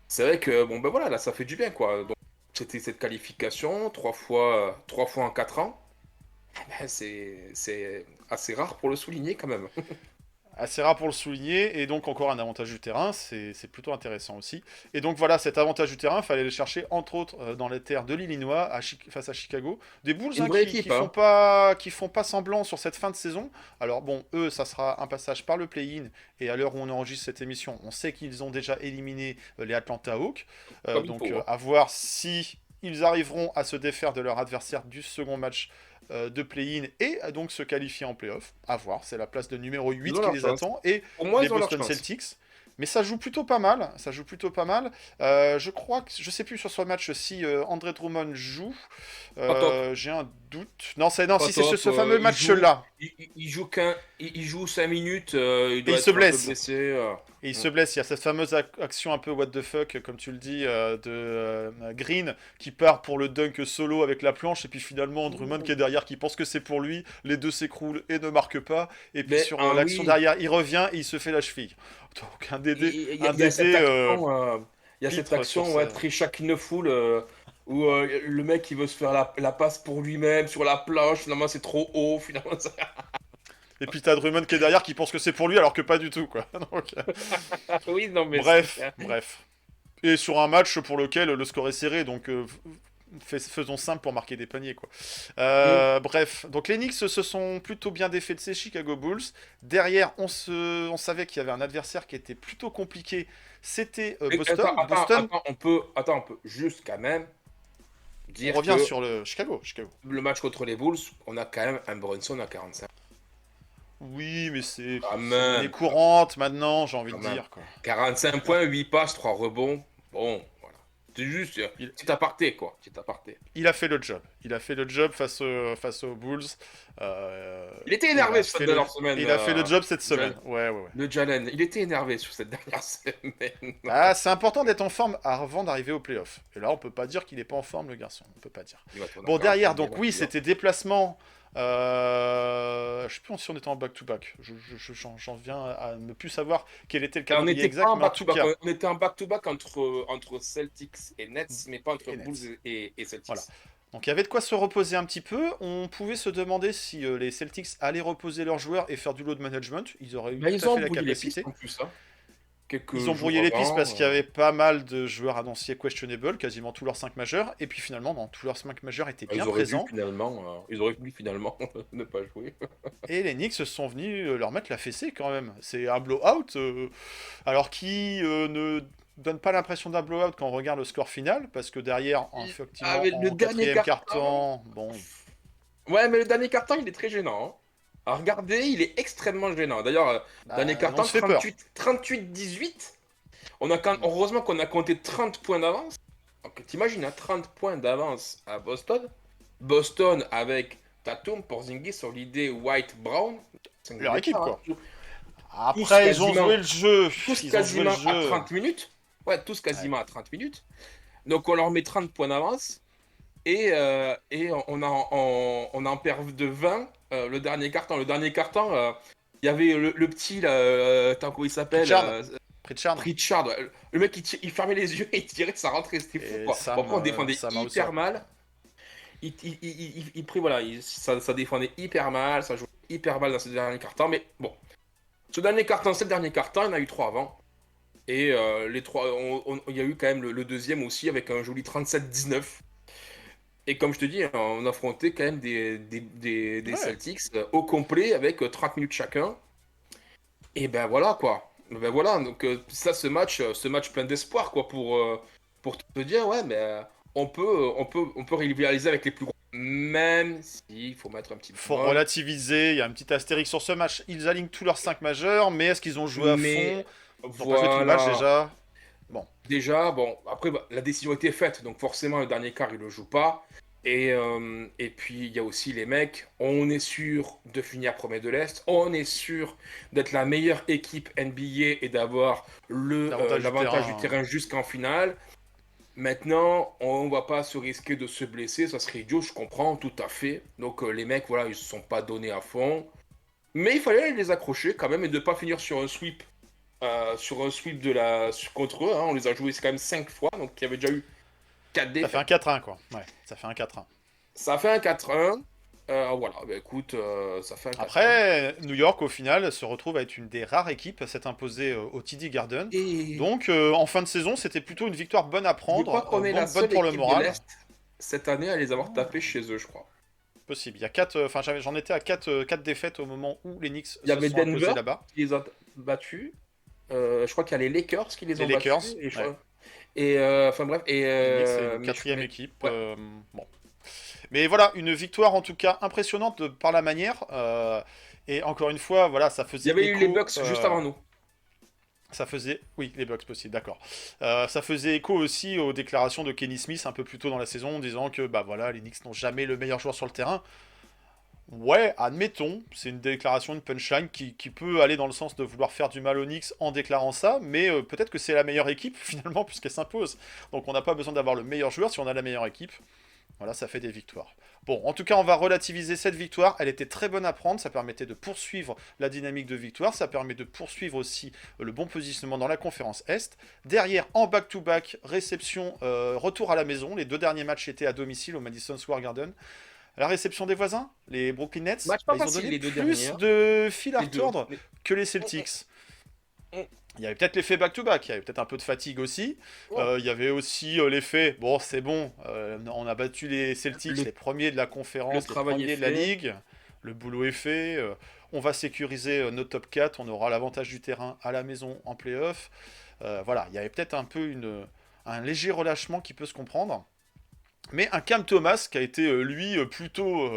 c'est vrai que bon ben voilà, là ça fait du bien quoi. Donc c'était cette qualification, trois fois en 4 ans. Ben, c'est assez rare pour le souligner quand même. Assez rare pour le souligner, et donc encore un avantage du terrain, c'est plutôt intéressant aussi. Et donc voilà, cet avantage du terrain, il fallait le chercher entre autres dans les terres de l'Illinois face à Chicago. Des Bulls Une hein, vraie équipe, hein. qui font pas semblant sur cette fin de saison. Alors bon, eux, ça sera un passage par le play-in, et à l'heure où on enregistre cette émission, on sait qu'ils ont déjà éliminé les Atlanta Hawks. Comme il Donc faut, hein. à voir si ils arriveront à se défaire de leur adversaire du second match de play-in et à donc se qualifier en playoff. À voir, c'est la place de numéro Ils 8 ont qui leur les chance. attend et Pour moi, les ils ont leur Boston chance. Celtics. Mais ça joue plutôt pas mal. Ça joue plutôt pas mal. Je crois que je sais plus sur ce match si André Drummond joue. Pas top. J'ai un doute. Non, c'est non, Pas si c'est top, ce fameux il match-là. il joue il joue 5 minutes, il Et doit il se être un peu blesse. blessé. Et il se blesse. Il y a cette fameuse action un peu what the fuck, comme tu le dis, de Green qui part pour le dunk solo avec la planche. Et puis finalement, Drummond qui est derrière, qui pense que c'est pour lui. Les deux s'écroulent et ne marquent pas. Et puis Mais sur ah l'action oui, derrière, il revient et il se fait la cheville. Donc un DD, il un y a cette DD action, il y a cette pitre sur action, ça. ouais, Trisha Kneful, où le mec il veut se faire la passe pour lui-même sur la planche. Finalement, c'est trop haut. Finalement, Et puis t'as Drummond qui est derrière qui pense que c'est pour lui alors que pas du tout quoi. Donc, oui, non, mais bref. Et sur un match pour lequel le score est serré, donc faisons simple pour marquer des paniers quoi. Mm. Bref, donc les Knicks se sont plutôt bien défaits de ces Chicago Bulls. Derrière, on savait qu'il y avait un adversaire qui était plutôt compliqué. C'était Boston. Boston, On peut juste quand même on dire revient que sur le Chicago. le match contre les Bulls, on a quand même un Brunson à 45. Oui, mais c'est Quand monnaie même, courante maintenant, j'ai envie quand de même. dire quoi. 45 points, 8 passes, 3 rebonds. Bon, voilà. C'est juste Il, petit aparté, quoi. Petit aparté. il a fait le job. Il a fait le job face aux Bulls. Il était Il énervé a sur fait cette le, dernière semaine, il a fait le job cette semaine. Jalen. Ouais, ouais, ouais. Le Jalen. Il était énervé sur cette dernière semaine. Ah, c'est important d'être en forme avant d'arriver aux playoffs. Et là, on peut pas dire qu'il est pas en forme, le garçon. On peut pas dire. Il va tourner Bon, encore derrière, un donc peu, oui, il va. c'était déplacement. Je sais plus si on était en back-to-back. J'en viens à ne plus savoir quel était le On calendrier n'était pas exact, en mais en tout back-to-back. cas. On était en back-to-back entre Celtics et Nets, mais pas entre Et Nets. Bulls et Celtics. Voilà. Donc il y avait de quoi se reposer un petit peu. On pouvait se demander si les Celtics allaient reposer leurs joueurs et faire du load management. Ils auraient eu Ben, tout ils à ont fait la brouillé les pistes capacité. en plus, hein. Quelques Ils ont jours brouillé les pistes parce avant. qu'il y avait pas mal de joueurs annoncés questionable, quasiment tous leurs 5 majeurs. Et puis finalement, dans tous leurs 5 majeurs étaient bien présents. Ils auraient pu finalement ne pas jouer. Et les Knicks sont venus leur mettre la fessée quand même. C'est un blowout. Alors qui ne donne pas l'impression d'un blowout quand on regarde le score final. Parce que derrière, effectivement, mais le en dernier quatrième quart-temps. quart-temps, bon. Ouais, mais le dernier carton, il est très gênant, hein. À regarder, il est extrêmement gênant. D'ailleurs, dernier On carton, se fait peur. 38-18. Heureusement qu'on a compté 30 points d'avance. Donc, t'imagines, hein, 30 points d'avance à Boston. Boston avec Tatum, Porzingis, Holiday, White, Brown. Leur équipe, quoi. Tous Après, ils ont quasiment- joué le jeu. Tous Ils ont joué le quasiment à jeu. 30 minutes. Ouais, tous quasiment à 30 minutes. Donc, on leur met 30 points d'avance. Et on en perd de 20 le dernier carton. Le dernier carton, il y avait le petit, là, tant comment il s'appelle Pritchard. Pritchard. Ouais. Le mec, il fermait les yeux et il tirait, ça rentrait, c'était fou, Et quoi. Sam, Bon, après, on défendait Sam hyper Hauser. mal. Voilà, ça défendait hyper mal, ça jouait hyper mal dans ce dernier carton. Mais bon, ce dernier carton, c'est le dernier carton, il y en a eu 3 avant. Et les 3, il y a eu quand même le deuxième aussi avec un joli 37-19. Et comme je te dis, on affrontait quand même des Ouais. Celtics au complet avec 30 minutes chacun. Et ben voilà quoi. Ben voilà, donc ça, ce match plein d'espoir quoi pour te dire, ouais, mais on peut rivaliser avec les plus gros. Même s'il faut mettre un petit Faut bémol. relativiser, il y a un petit astérix sur ce match. Ils alignent tous leurs 5 majeurs, mais est-ce qu'ils ont joué à Mais fond? Ils ont pas joué tout le match voilà. déjà. Bon, Déjà, bon, après, bah, la décision était faite, donc forcément, le dernier quart, il le joue pas. Et puis, il y a aussi les mecs, on est sûr de finir premier de l'Est, on est sûr d'être la meilleure équipe NBA et d'avoir l'avantage du terrain jusqu'en finale. Maintenant, on va pas se risquer de se blesser, ça serait idiot, je comprends tout à fait. Donc, les mecs, voilà, ils se sont pas donnés à fond. Mais il fallait les accrocher quand même et de pas finir sur un sweep. Contre eux, hein. On les a joués quand même 5 fois, donc il y avait déjà eu 4 ça fait un défaites. 4-1 quoi. Ouais, ça fait un 4-1. Ça fait un 4-1. Voilà, bah écoute, ça fait un 4-1. Après, New York au final se retrouve à être une des rares équipes à s'être imposée au TD Garden. Et Donc en fin de saison, c'était plutôt une victoire bonne à je crois prendre, qu'on est la bonne seule pour le équipe de moral. l'Est cette année à les avoir tapés chez eux, je crois. Possible. Il y a 4, enfin j'en étais à 4 défaites au moment où les Knicks Il y se avait sont imposés Denver là-bas. qui les a battus. Je crois qu'il y a les Lakers qui les Les ont Lakers, battus. Et, ouais. enfin bref. Et, Les Knicks, c'est une mais quatrième équipe. ouais. Bon. Mais voilà, une victoire en tout cas impressionnante par la manière. Et encore une fois, voilà, ça Il y faisait avait eu les écho. Bucks juste avant nous. Ça faisait... Oui, les Bucks possibles, d'accord. Ça faisait écho aussi aux déclarations de Kenny Smith un peu plus tôt dans la saison, disant que bah voilà, les Knicks n'ont jamais le meilleur joueur sur le terrain. Ouais, admettons, c'est une déclaration, une punchline qui peut aller dans le sens de vouloir faire du mal aux Knicks en déclarant ça, mais peut-être que c'est la meilleure équipe finalement puisqu'elle s'impose. Donc on n'a pas besoin d'avoir le meilleur joueur si on a la meilleure équipe. Voilà, ça fait des victoires. Bon, en tout cas, on va relativiser cette victoire. Elle était très bonne à prendre. Ça permettait de poursuivre la dynamique de victoire. Ça permet de poursuivre aussi le bon positionnement dans la conférence Est. Derrière, en back-to-back, réception, retour à la maison. Les 2 derniers matchs étaient à domicile au Madison Square Garden. La réception des voisins, les Brooklyn Nets, Match bah, pas ils ont facile, donné les 2 plus derniers. de fil à Les deux. retordre que les Celtics. Il y avait peut-être l'effet back-to-back, il y avait peut-être un peu de fatigue aussi. Ouais. Il y avait aussi l'effet, bon c'est bon, on a battu les Celtics, Le- les premiers de la conférence, les travail premiers est de la fait. ligue. Le boulot est fait, on va sécuriser nos top 4, on aura l'avantage du terrain à la maison en play-off. Voilà, il y avait peut-être un peu un léger relâchement qui peut se comprendre. Mais un Cam Thomas qui a été, lui, plutôt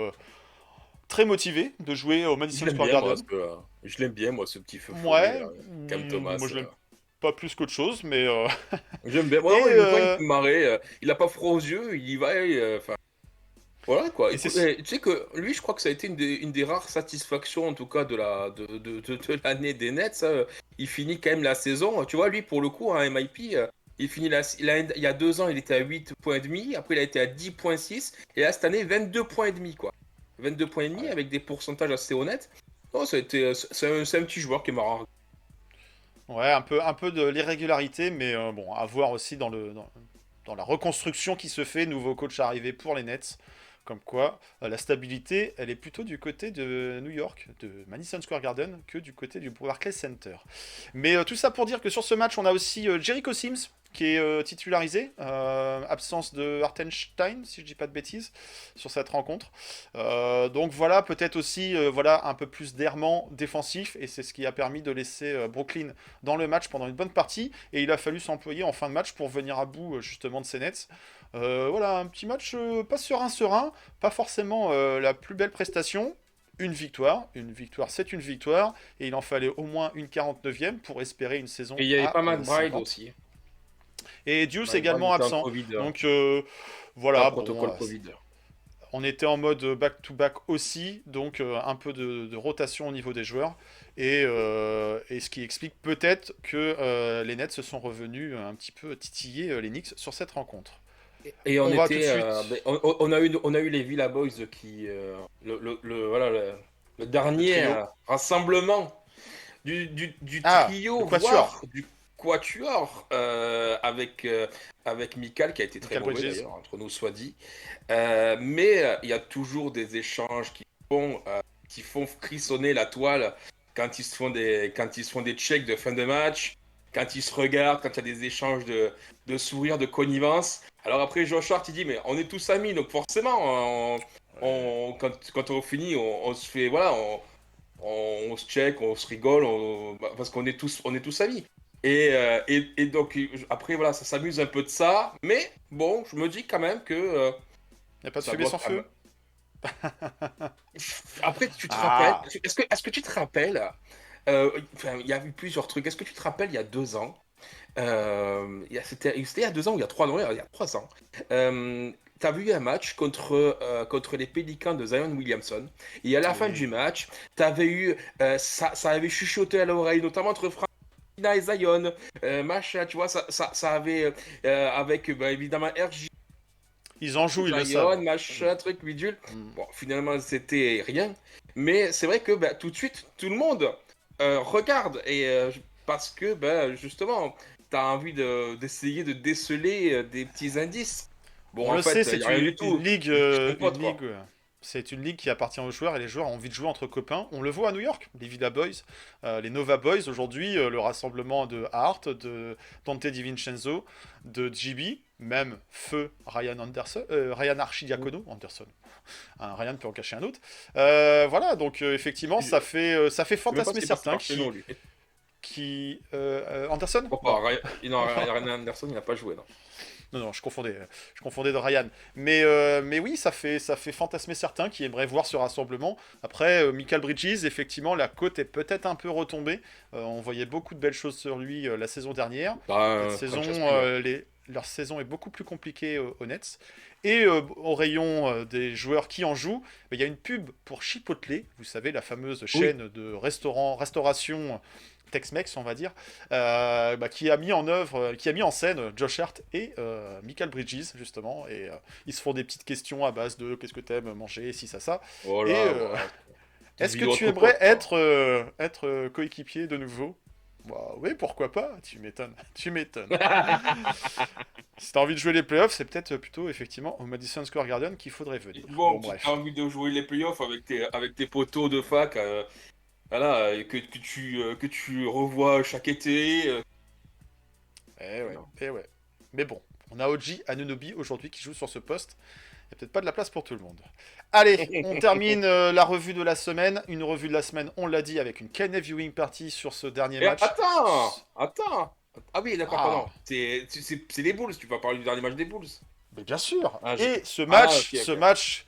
très motivé de jouer au Je Madison l'aime Square bien, moi, Garden. je l'aime bien, moi, ce petit feu follet, Ouais, là. Cam Thomas. moi je l'aime pas plus qu'autre chose, mais... J'aime bien. Et, Ouais, ouais, il me fait marrer. Il a pas froid aux yeux, il y va. Enfin, voilà, quoi. et c'est... Écoute, tu sais que lui, je crois que ça a été une des rares satisfactions, en tout cas, de l'année des Nets, hein. Il finit quand même la saison. Tu vois, lui, pour le coup, un MIP, il finit il y a 2 ans, il était à 8 points et demi. Après, il a été à 10,6. Et là, cette année, 22 points et demi, quoi. 22 points et demi Ouais. avec des pourcentages assez honnêtes. Oh, ça a été, c'est un petit joueur qui est marrant. Ouais, un peu de l'irrégularité, mais bon, à voir aussi dans la reconstruction qui se fait, nouveau coach arrivé pour les Nets. Comme quoi, la stabilité, elle est plutôt du côté de New York, de Madison Square Garden, que du côté du Barclays Center. Mais tout ça pour dire que sur ce match, on a aussi Jericho Sims, qui est titularisé, absence de Hartenstein, si je dis pas de bêtises, sur cette rencontre. Donc voilà, peut-être aussi voilà, un peu plus d'errement défensif, et c'est ce qui a permis de laisser Brooklyn dans le match pendant une bonne partie, et il a fallu s'employer en fin de match pour venir à bout justement de ces Nets. Voilà, un petit match pas serein, pas forcément la plus belle prestation. Une victoire c'est une victoire, et il en fallait au moins une 49e pour espérer une saison Et il y avait à pas McBride 50. aussi. Et Deuce McBride également était en absent. Covid, Donc un voilà, bon, protocole Covid. on était en mode back-to-back aussi, donc un peu de rotation au niveau des joueurs. Et ce qui explique peut-être que les Nets se sont revenus un petit peu titiller les Knicks sur cette rencontre. Et on On va tout de était, suite. on a eu les Villa Boys qui, voilà, le Le dernier trio. rassemblement du Ah, le trio, Quatuor. voire du quatuor, avec Mikal qui a été très Michael mauvais Bridges. d'ailleurs, entre nous soit dit. Mais il y a toujours des échanges qui font frissonner la toile quand ils se font des checks de fin de match, quand ils se regardent, quand il y a des échanges de sourires, de connivence. Alors après, Josh Hart, il dit, mais on est tous amis, donc forcément, quand on finit, on se fait, voilà, on se check, on se rigole, parce on est tous amis. Et donc, après, voilà, ça s'amuse un peu de ça, mais bon, je me dis quand même que Il n'y a pas de ça fumée doit sans quand même. feu. Après, tu te rappelles, Ah, est-ce que tu te rappelles, enfin, il y a eu plusieurs trucs, est-ce que tu te rappelles il y a 2 ans, c'était il y a 2 ans ou il y a 3 ans, il y a 3 ans, t'as vu un match contre les Pélicans de Zion Williamson, et à la fin du oui. match, t'avais eu, ça avait chuchoté à l'oreille, notamment entre Francina et Zion, machin, tu vois, ça avait, avec bah, évidemment RJ, Ils en jouent, ils le savent. Zion, machin, truc, bidule. Mm. Bon, finalement, c'était rien. Mais c'est vrai que bah, tout de suite, tout le monde regarde. Parce que, bah, justement, tu as envie d'essayer de déceler des petits indices. Bon, On en le sait, fait, il n'y c'est a rien du une tout. ligue, C'est ton pote, quoi. c'est une ligue qui appartient aux joueurs et les joueurs ont envie de jouer entre copains. On le voit à New York, les Villa Boys, les Nova Boys aujourd'hui, le rassemblement de Hart, de Dante DiVincenzo, de GB, même feu Ryan Anderson, Ryan Archidiakono, Anderson. Ryan peut en cacher un autre. Voilà, donc effectivement, ça fait Je sais même pas fantasmer ce qu'il passe certains par chez nous, lui. Anderson? Oh, pas, non, Ryan Anderson, il n'a pas joué, non. Non, je confondais de Ryan. Mais oui, ça fait fantasmer certains qui aimeraient voir ce rassemblement. Après, Michael Bridges, effectivement, la cote est peut-être un peu retombée. On voyait beaucoup de belles choses sur lui la saison dernière. Cette saison, leur saison est beaucoup plus compliquée aux Nets. Et au rayon des joueurs qui en jouent, il y a une pub pour Chipotle, vous savez, la fameuse chaîne de restauration Tex-Mex, on va dire, qui a mis en scène Josh Hart et Michael Bridges, justement, et ils se font des petites questions à base de qu'est-ce que t'aimes manger, si ça. Oh là, Et est-ce que tu aimerais être coéquipier de nouveau? Bah oui, pourquoi pas, tu m'étonnes. Si t'as envie de jouer les playoffs, c'est peut-être plutôt effectivement au Madison Square Garden qu'il faudrait venir. Bon, Bref. tu as envie de jouer les playoffs avec tes potos de fac, voilà, que tu revois chaque été. Non. Eh ouais. Mais bon, on a OG Anunoby aujourd'hui qui joue sur ce poste. Il n'y a peut-être pas de la place pour tout le monde. Allez, on termine la revue de la semaine. Une revue de la semaine, on l'a dit, avec une Kenneth Viewing Party sur ce dernier match. Attends. Ah oui, d'accord, pardon. C'est les Bulls, tu vas parler du dernier match des Bulls. Mais bien sûr. Et ce match,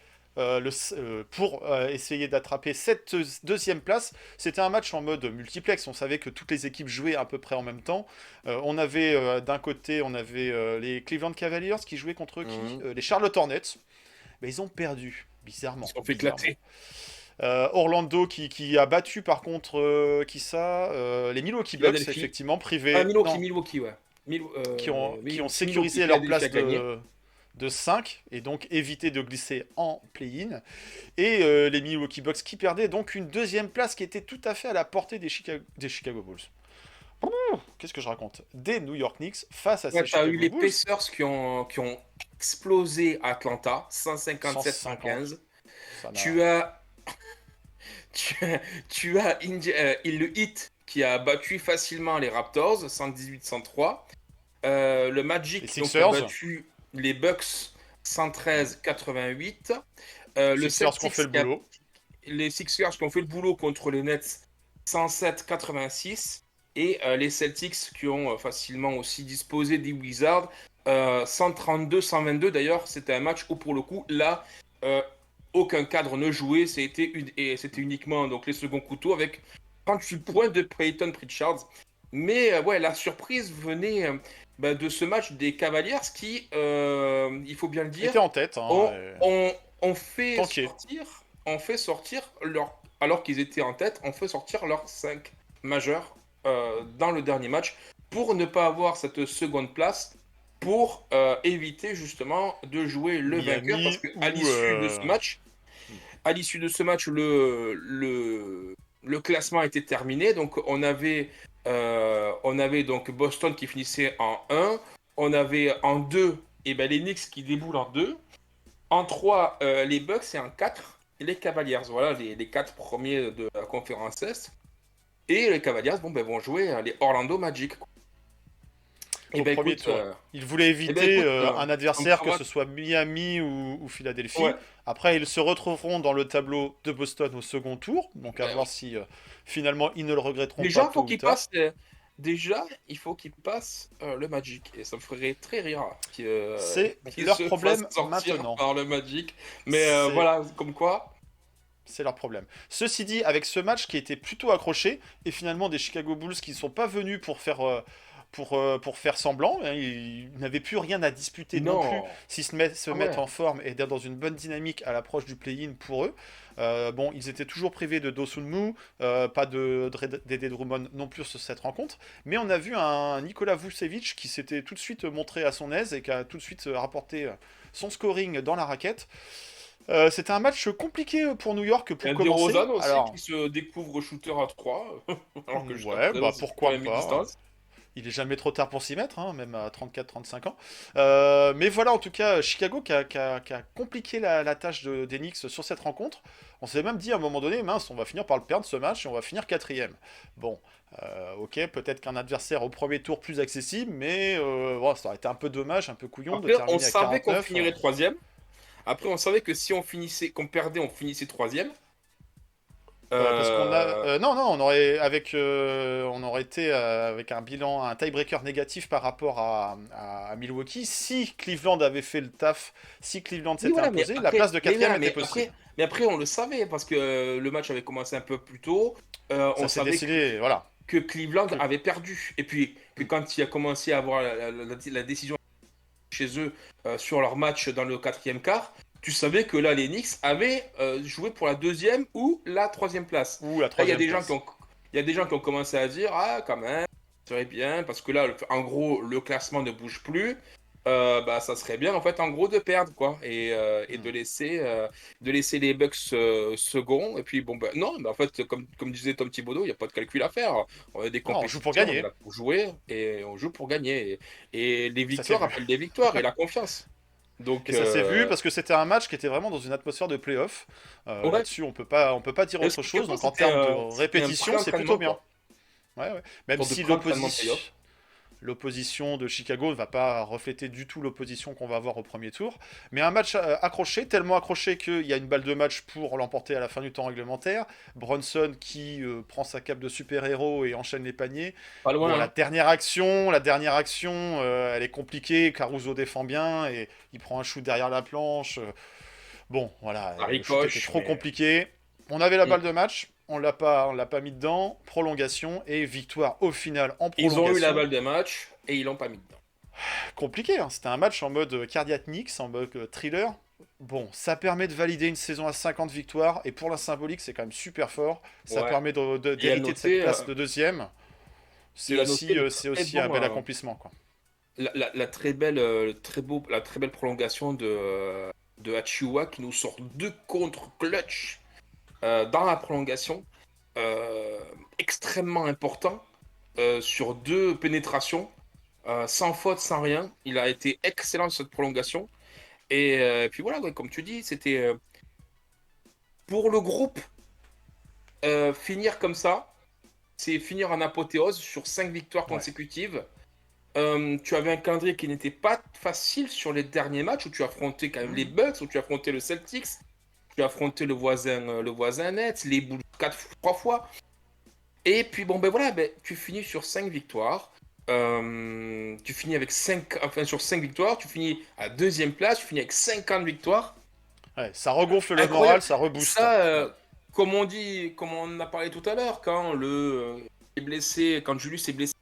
pour essayer d'attraper cette deuxième place, c'était un match en mode multiplex. On savait que toutes les équipes jouaient à peu près en même temps. On avait d'un côté, les Cleveland Cavaliers qui jouaient contre les Charlotte Hornets. Mais ils ont perdu, bizarrement. Ils se sont fait éclater. Orlando qui a battu par contre les Milwaukee Bucks, effectivement privés. Milwaukee, ouais. Qui ont sécurisé leur place de 5 et donc évité de glisser en play-in. Et les Milwaukee Bucks qui perdaient donc une deuxième place qui était tout à fait à la portée des Chicago Bulls. Qu'est-ce que je raconte? Des New York Knicks face à ces Chicago Bulls. T'as eu les Pacers qui ont explosé Atlanta, 157-115. Tu as le Heat qui a battu facilement les Raptors, 118-103. Le Magic qui ont battu les Bucks, 113-88. Les Sixers qui ont fait le boulot. Les Sixers qui ont fait le boulot contre les Nets, 107-86. Et les Celtics qui ont facilement aussi disposé des Wizards, 132-122. D'ailleurs, c'était un match où, pour le coup, là, aucun cadre ne jouait. C'était uniquement donc, les seconds couteaux avec 38 points de Peyton Pritchard. Mais la surprise venait de ce match des Cavaliers qui, il faut bien le dire, étaient en tête. On fait sortir alors qu'ils étaient en tête, on fait sortir leurs 5 majeurs dans le dernier match pour ne pas avoir cette seconde place, pour éviter justement de jouer le vainqueur, parce qu'à l'issue de ce match, le classement était terminé. Donc on avait donc Boston qui finissait en 1, on avait en 2 les Knicks qui déboulent en 2, en 3 les Bucks et en 4 les Cavaliers. Voilà les 4 premiers de la conférence Est. Et les Cavaliers vont jouer les Orlando Magic. Au premier tour. Ils voulaient éviter un adversaire, que ce soit Miami ou Philadelphie. Ouais. Après, ils se retrouveront dans le tableau de Boston au second tour. Donc, à voir si finalement ils ne le regretteront pas. Déjà, il faut qu'ils passent le Magic. Et ça me ferait très rire. C'est leur problème maintenant. Par le Magic. Mais voilà, comme quoi. C'est leur problème. Ceci dit, avec ce match qui était plutôt accroché, et finalement des Chicago Bulls qui ne sont pas venus pour faire semblant, hein, ils n'avaient plus rien à disputer non plus, si se mettre en forme et d'être dans une bonne dynamique à l'approche du play-in pour eux. Ils étaient toujours privés de Dosunmu, pas de Dede Drummond non plus sur cette rencontre, mais on a vu un Nikola Vucevic qui s'était tout de suite montré à son aise et qui a tout de suite rapporté son scoring dans la raquette. C'était un match compliqué pour New York pour commencer. DeRozan aussi qui se découvre shooter à 3. Alors que pourquoi pas. Il est jamais trop tard pour s'y mettre, hein, même à 34-35 ans. Mais voilà, en tout cas, Chicago qui a compliqué la tâche des Knicks sur cette rencontre. On s'est même dit à un moment donné, mince, on va finir par le perdre ce match et on va finir 4ème. Bon, ok, peut-être qu'un adversaire au premier tour plus accessible, mais ça aurait été un peu dommage, un peu couillon de terminer à 49. On savait qu'on finirait 3ème. Après, on savait que si qu'on perdait, on finissait 3ème. Parce qu'on a. Euh, Non, non, on aurait été avec un bilan, un tiebreaker négatif par rapport à Milwaukee. Si Cleveland avait fait le taf, si Cleveland Oui, s'était voilà, mais imposé, la après, place de quatrième était mais possible. après, on le savait parce que le match avait commencé un peu plus tôt. On Ça s'est savait décidé, voilà. que Cleveland Que... avait perdu. Et puis, que quand il a commencé à avoir la décision chez eux sur leur match dans le quatrième quart, tu savais que là, les Knicks avaient joué pour la deuxième ou la troisième place. Ou la Là, il y a troisième des gens qui place. ont, il y a des gens qui ont commencé à dire, ah, quand même, ça serait bien, parce que là, en gros, le classement ne bouge plus. Bah, ça serait bien, en fait, en gros, de perdre, quoi, et Hmm. de laisser les Bucks second. Et puis, bon, bah, non, mais en fait, comme disait Tom Thibodeau, il n'y a pas de calcul à faire. On est des Non, on joue pour compétiteurs, on est gagner. là pour jouer, et on joue pour gagner. Et les Ça s'est victoires vu. appellent des victoires, et la confiance. Donc, Et ça s'est vu parce que c'était un match qui était vraiment dans une atmosphère de playoff. ouais. Là-dessus, on peut pas dire Et autre aussi, quelque chose. part, Donc en termes de c'était un répétition, c'est plutôt pré-entraînement, bien. quoi. Ouais, ouais. Même Pour de si pré-entraînement playoff. l'opposition de Chicago ne va pas refléter du tout l'opposition qu'on va avoir au premier tour. Mais un match accroché, tellement accroché qu'il y a une balle de match pour l'emporter à la fin du temps réglementaire. Brunson qui prend sa cape de super-héros et enchaîne les paniers. Pas Bon, loin, hein. la dernière action, elle est compliquée. Caruso défend bien et il prend un shoot derrière la planche. Bon, voilà, Ça le shoot était ricoche, trop mais. compliqué. On avait la Mm. balle de match, on l'a pas mis dedans. Prolongation et victoire au final en Ils ont eu la prolongation. balle de match et ils l'ont pas mis dedans. Compliqué, hein. C'était un match en mode cardiac Knicks, en mode thriller. Bon, ça permet de valider une saison à 50 victoires et pour la symbolique, c'est quand même super fort. Ça Ouais. permet Et à d'hériter de cette noter, place de deuxième. et à noter le C'est très aussi un bon, bel accomplissement, quoi. la très belle, la très belle prolongation de Achiuwa qui nous sort deux contre clutch dans la prolongation, euh, extrêmement important sur deux pénétrations, sans faute, sans rien. Il a été excellent sur cette prolongation. Et puis voilà, ouais, comme tu dis, c'était pour le groupe finir comme ça, c'est finir en apothéose sur 5 victoires Ouais. consécutives. Tu avais un calendrier qui n'était pas facile sur les derniers matchs où tu affrontais quand même les Bucks, où tu affrontais le Celtics, tu affrontais le voisin net, les Bulls 3 fois. Et puis bon ben voilà, ben, tu finis sur 5 victoires. Tu finis avec 5, enfin sur 5 victoires, tu finis à deuxième place, tu finis avec 50 victoires. Ouais, ça regonfle le moral, Incroyable. ça rebooste. Ça, Ouais. comme on dit, comme on en a parlé tout à l'heure, quand est blessé, quand Julius est blessé,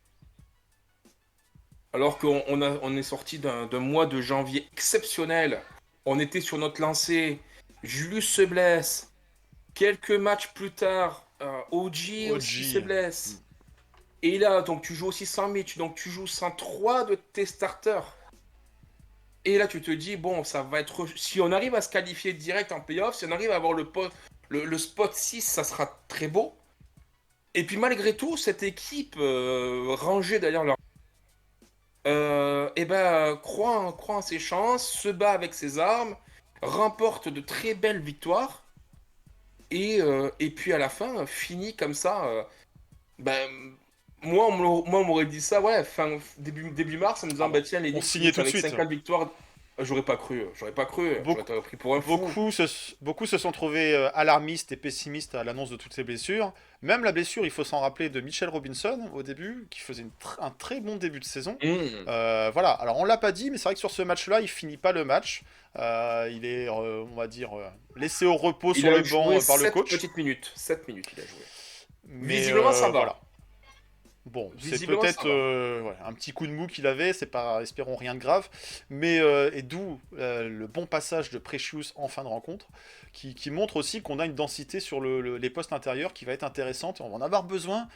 alors on est sorti d'un mois de janvier exceptionnel, on était sur notre lancée, Julius se blesse, quelques matchs plus tard, OG aussi se OG. blesse. Et là, donc tu joues aussi sans Mitch, donc tu joues sans 3 de tes starters. Et là, tu te dis, bon, ça va être. Si on arrive à se qualifier direct en playoff, si on arrive à avoir le spot 6, ça sera très beau. Et puis malgré tout, cette équipe rangée derrière leur. Eh ben, croit en ses chances, se bat avec ses armes, remporte de très belles victoires. Et puis à la fin, finit comme ça. Ben, moi, on m'aurait dit ça, ouais, début mars, en me Ah disant, bah, bah tiens, les on Knicks signait finissent tout de avec suite. 50 victoires. J'aurais Beaucoup, été pris pour un fou. beaucoup se sont trouvés alarmistes et pessimistes à l'annonce de toutes ces blessures. Même la blessure, il faut s'en rappeler, de Mitchell Robinson au début, qui faisait un très bon début de saison. Mmh. Voilà, alors on l'a pas dit, mais c'est vrai que sur ce match-là, il finit pas le match. Il est, on va dire, laissé au repos Il sur a le banc joué par le 7 coach. petites minutes. 7 minutes, il a joué. Mais Visiblement, ça voilà. va. Bon, c'est Visiblement, ça peut-être va. ouais, un petit coup de mou qu'il avait, c'est pas, espérons rien de grave, mais et d'où le bon passage de Precious en fin de rencontre, qui montre aussi qu'on a une densité sur les postes intérieurs qui va être intéressante et on va en avoir besoin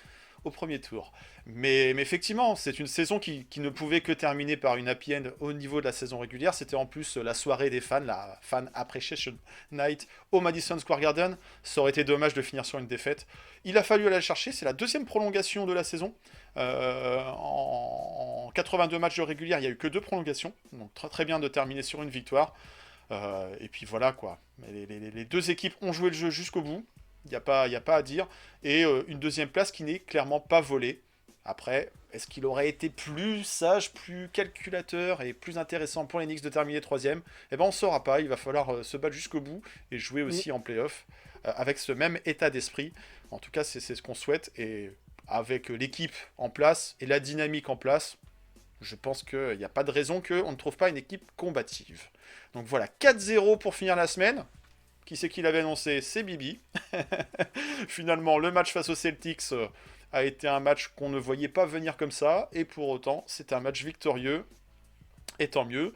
au premier tour. Mais effectivement, c'est une saison qui ne pouvait que terminer par une happy end au niveau de la saison régulière. C'était en plus la soirée des fans, la Fan Appreciation Night au Madison Square Garden. Ça aurait été dommage de finir sur une défaite. Il a fallu aller la chercher, c'est la deuxième prolongation de la saison. En 82 matchs de régulière, il n'y a eu que 2 prolongations. Donc très très bien de terminer sur une victoire. Et puis voilà quoi. Les deux équipes ont joué le jeu jusqu'au bout. Y a pas à dire. Et une deuxième place qui n'est clairement pas volée. Après, est-ce qu'il aurait été plus sage, plus calculateur et plus intéressant pour les Knicks de terminer troisième? Eh ben on ne saura pas. Il va falloir se battre jusqu'au bout et jouer aussi en playoff avec ce même état d'esprit. En tout cas, c'est ce qu'on souhaite. Et avec l'équipe en place et la dynamique en place, je pense qu'il n'y a pas de raison qu'on ne trouve pas une équipe combative. Donc voilà, 4-0 pour finir la semaine. Qui c'est qui l'avait annoncé? C'est Bibi. Finalement, le match face aux Celtics a été un match qu'on ne voyait pas venir comme ça. Et pour autant, c'est un match victorieux. Et tant mieux.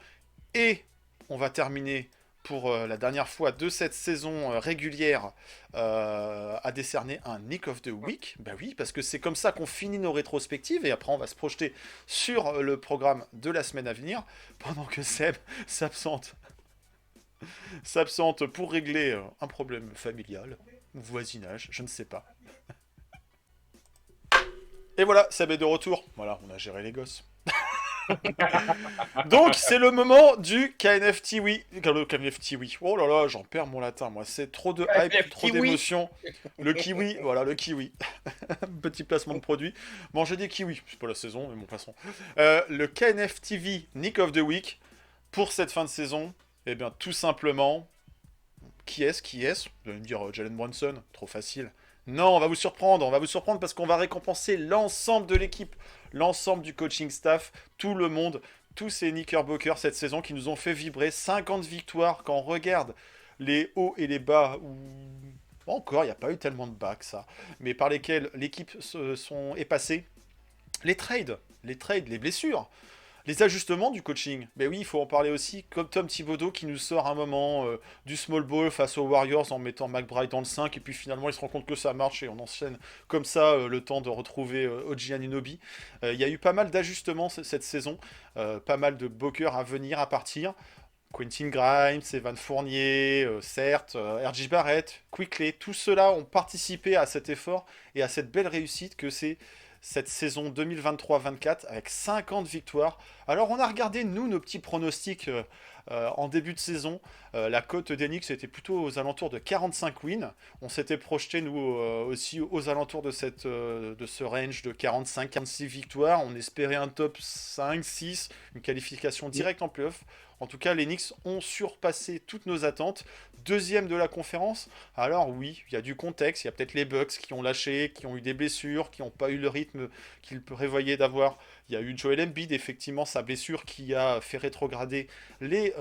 Et on va terminer pour la dernière fois de cette saison régulière à décerner un Nick of the Week. Bah oui, parce que c'est comme ça qu'on finit nos rétrospectives et après on va se projeter sur le programme de la semaine à venir pendant que Seb s'absente pour régler un problème familial, voisinage, je ne sais pas. Et voilà, Seb est de retour. Voilà, on a géré les gosses. Donc, c'est le moment du KNFT oui. Le KNFT oui. Oh là là, j'en perds mon latin, moi. C'est trop de hype, trop d'émotion. Le kiwi, voilà, le kiwi. Petit placement de produit. Manger des kiwis, c'est pas la saison, mais bon, passons. Le KNF TV Nick of the Week pour cette fin de saison, eh bien, tout simplement, qui est-ce? Vous allez me dire Jalen Brunson, trop facile. Non, on va vous surprendre parce qu'on va récompenser l'ensemble de l'équipe, l'ensemble du coaching staff, tout le monde, tous ces Knickerbockers cette saison qui nous ont fait vibrer. 50 victoires quand on regarde les hauts et les bas, où encore, il n'y a pas eu tellement de bas que ça, mais par lesquels l'équipe est passée. Les trades, les blessures, les ajustements du coaching. Ben oui, il faut en parler aussi, comme Tom Thibodeau qui nous sort un moment du small ball face aux Warriors en mettant McBride dans le 5, et puis finalement il se rend compte que ça marche et on enchaîne comme ça le temps de retrouver OG Anunoby. Il y a eu pas mal d'ajustements cette saison, pas mal de Booker à venir, à partir. Quentin Grimes, Evan Fournier, certes, R.J. Barrett, Quickley, tous ceux-là ont participé à cet effort et à cette belle réussite que c'est cette saison 2023-24 avec 50 victoires. Alors on a regardé, nous, nos petits pronostics en début de saison. La cote d'Enix était plutôt aux alentours de 45 wins. On s'était projeté, nous, aussi aux alentours de ce range de 45-46 victoires. On espérait un top 5-6, une qualification directe en playoff. En tout cas, les Knicks ont surpassé toutes nos attentes. Deuxième de la conférence. Alors oui, il y a du contexte. Il y a peut-être les Bucks qui ont lâché, qui ont eu des blessures, qui n'ont pas eu le rythme qu'ils prévoyaient d'avoir. Il y a eu Joel Embiid, effectivement, sa blessure qui a fait rétrograder les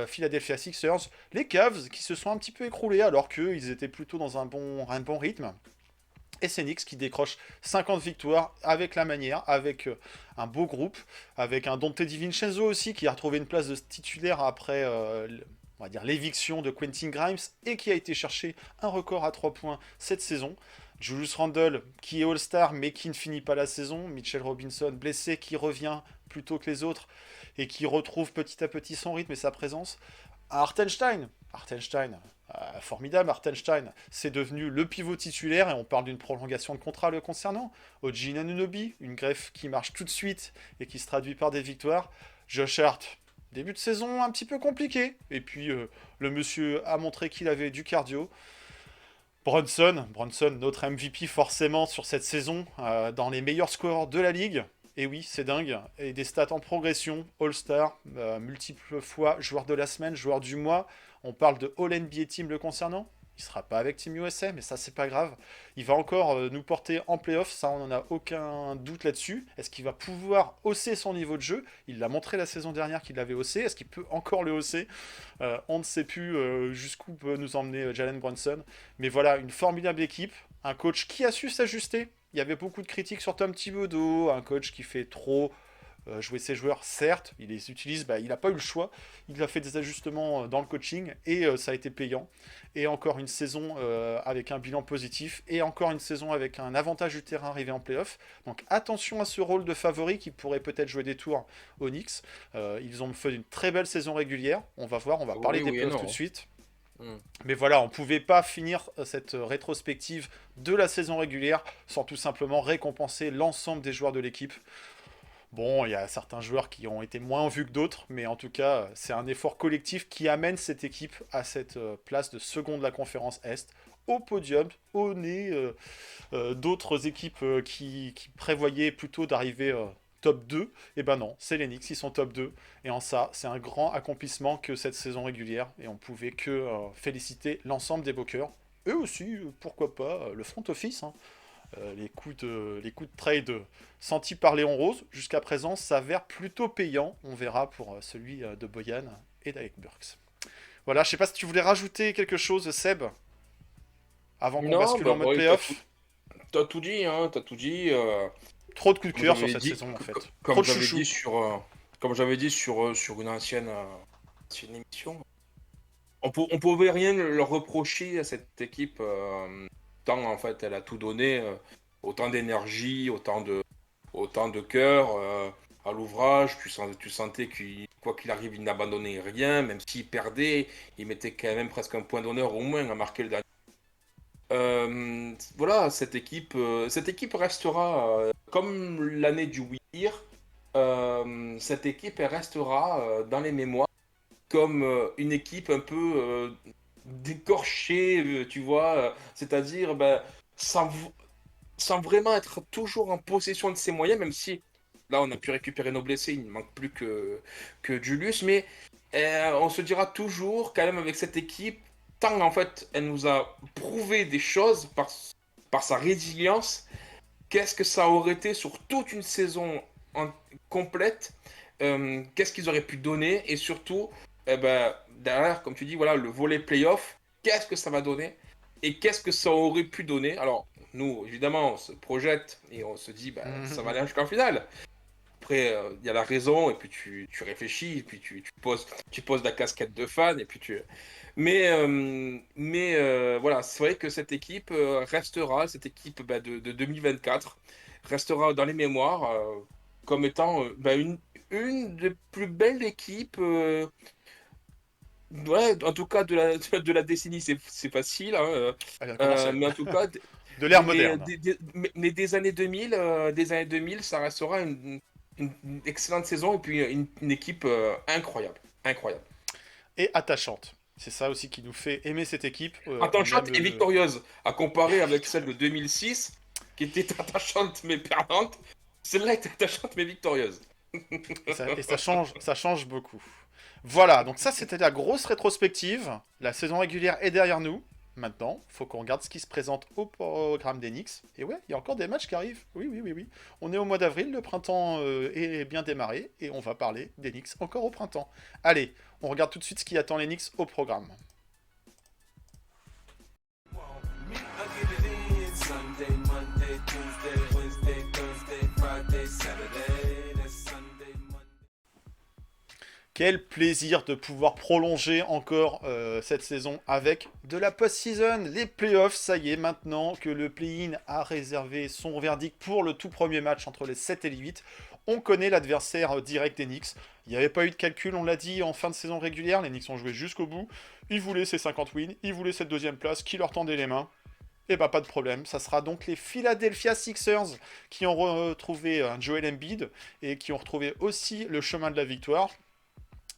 Philadelphia Sixers. Les Cavs qui se sont un petit peu écroulés alors qu'ils étaient plutôt dans un bon rythme. Et c'est Knicks qui décroche 50 victoires avec la manière, avec un beau groupe, avec un Dante DiVincenzo aussi qui a retrouvé une place de titulaire après on va dire l'éviction de Quentin Grimes et qui a été chercher un record à 3 points cette saison. Julius Randle qui est All-Star mais qui ne finit pas la saison. Mitchell Robinson blessé qui revient plus tôt que les autres et qui retrouve petit à petit son rythme et sa présence. Hartenstein, formidable Hartenstein, c'est devenu le pivot titulaire et on parle d'une prolongation de contrat le concernant. OG Anunoby, une greffe qui marche tout de suite et qui se traduit par des victoires. Josh Hart, début de saison un petit peu compliqué. Et puis le monsieur a montré qu'il avait du cardio. Brunson, notre MVP forcément sur cette saison, dans les meilleurs scoreurs de la ligue. Et oui, c'est dingue. Et des stats en progression, All-Star, multiples fois joueur de la semaine, joueur du mois. On parle de All-NBA Team le concernant. Il sera pas avec Team USA, mais ça, c'est pas grave. Il va encore nous porter en playoff, ça, on n'en a aucun doute là-dessus. Est-ce qu'il va pouvoir hausser son niveau de jeu? Il l'a montré la saison dernière qu'il l'avait haussé. Est-ce qu'il peut encore le hausser? On ne sait plus jusqu'où peut nous emmener Jalen Brunson. Mais voilà, une formidable équipe. Un coach qui a su s'ajuster. Il y avait beaucoup de critiques sur Tom Thibodeau, un coach qui fait trop jouer ses joueurs, certes, il les utilise, il n'a pas eu le choix, il a fait des ajustements dans le coaching et ça a été payant. Et encore une saison avec un bilan positif et encore une saison avec un avantage du terrain arrivé en playoff. Donc attention à ce rôle de favori qui pourrait peut-être jouer des tours aux Knicks. Ils ont fait une très belle saison régulière, on va voir, on va parler des playoffs tout de suite. Mais voilà, on ne pouvait pas finir cette rétrospective de la saison régulière sans tout simplement récompenser l'ensemble des joueurs de l'équipe. Bon, il y a certains joueurs qui ont été moins en vue que d'autres, mais en tout cas, c'est un effort collectif qui amène cette équipe à cette place de second de la conférence Est, au podium, au nez d'autres équipes qui prévoyaient plutôt d'arriver top 2. Et ben non, c'est les Knicks, ils sont top 2. Et en ça, c'est un grand accomplissement que cette saison régulière. Et on pouvait que féliciter l'ensemble des Bookers. eux aussi, pourquoi pas, le front office, hein. Les coups de trade sentis par Léon Rose, jusqu'à présent, s'avèrent plutôt payants. On verra pour celui de Boyan et d'Alec Burks. Voilà, je sais pas si tu voulais rajouter quelque chose, Seb, avant qu'on Non, bascule en mode ouais, playoff. t'as tout dit, hein, t'as tout dit. Trop de coups de Comme cœur sur j'avais cette dit, saison, en fait. Trop comme de j'avais chouchou. dit sur une ancienne émission, on pouvait rien leur reprocher à cette équipe, tant en fait elle a tout donné, autant d'énergie, autant de cœur à l'ouvrage. Tu sentais qu'il, quoi qu'il arrive, il n'abandonnait rien, même s'il perdait, il mettait quand même presque un point d'honneur au moins à marquer le dernier. Voilà, cette équipe restera comme l'année du Weir. Cette équipe elle restera dans les mémoires comme une équipe un peu décorchée, tu vois, c'est-à-dire sans, sans vraiment être toujours en possession de ses moyens, même si là on a pu récupérer nos blessés, il ne manque plus que Julius, mais on se dira toujours quand même avec cette équipe, tant en fait elle nous a prouvé des choses par sa résilience, qu'est-ce que ça aurait été sur toute une saison complète, qu'est-ce qu'ils auraient pu donner, et surtout, derrière, comme tu dis, voilà, le volet playoff, qu'est-ce que ça va donner, et qu'est-ce que ça aurait pu donner. Alors, nous, évidemment, on se projette, et on se dit, ça va aller jusqu'en finale. Après, il y a la raison, et puis tu réfléchis, et puis tu poses la casquette de fan, et puis tu... Mais voilà, c'est vrai que cette équipe restera, cette équipe de 2024, restera dans les mémoires comme étant une des plus belles équipes, ouais, en tout cas de la décennie, c'est facile, hein, Elle vient de commencer. mais en tout cas, De l'ère moderne. mais des années 2000, ça restera une excellente saison et puis une équipe incroyable, incroyable. Et attachante. C'est ça aussi qui nous fait aimer cette équipe. On aime Attachante et victorieuse, à comparer avec celle de 2006, qui était attachante mais perdante. Celle-là était attachante mais victorieuse. ça change beaucoup. Voilà, donc ça c'était la grosse rétrospective. La saison régulière est derrière nous. Maintenant, faut qu'on regarde ce qui se présente au programme d'Enix. Et ouais, il y a encore des matchs qui arrivent. Oui, oui, oui, oui. On est au mois d'avril, le printemps est bien démarré, et on va parler d'Enix encore au printemps. Allez, on regarde tout de suite ce qui attend l'Enix au programme. Me, I get it in Sunday, Monday, Tuesday, Wednesday, Thursday, Friday, Saturday. That's Sunday, Monday. Quel plaisir de pouvoir prolonger encore cette saison avec de la post-season, les playoffs. Ça y est, maintenant que le play-in a réservé son verdict pour le tout premier match entre les 7 et les 8, on connaît l'adversaire direct des Knicks. Il n'y avait pas eu de calcul, on l'a dit, en fin de saison régulière. Les Knicks ont joué jusqu'au bout. Ils voulaient ces 50 wins, ils voulaient cette deuxième place qui leur tendait les mains. Et bah pas de problème, ça sera donc les Philadelphia Sixers qui ont retrouvé un Joel Embiid et qui ont retrouvé aussi le chemin de la victoire.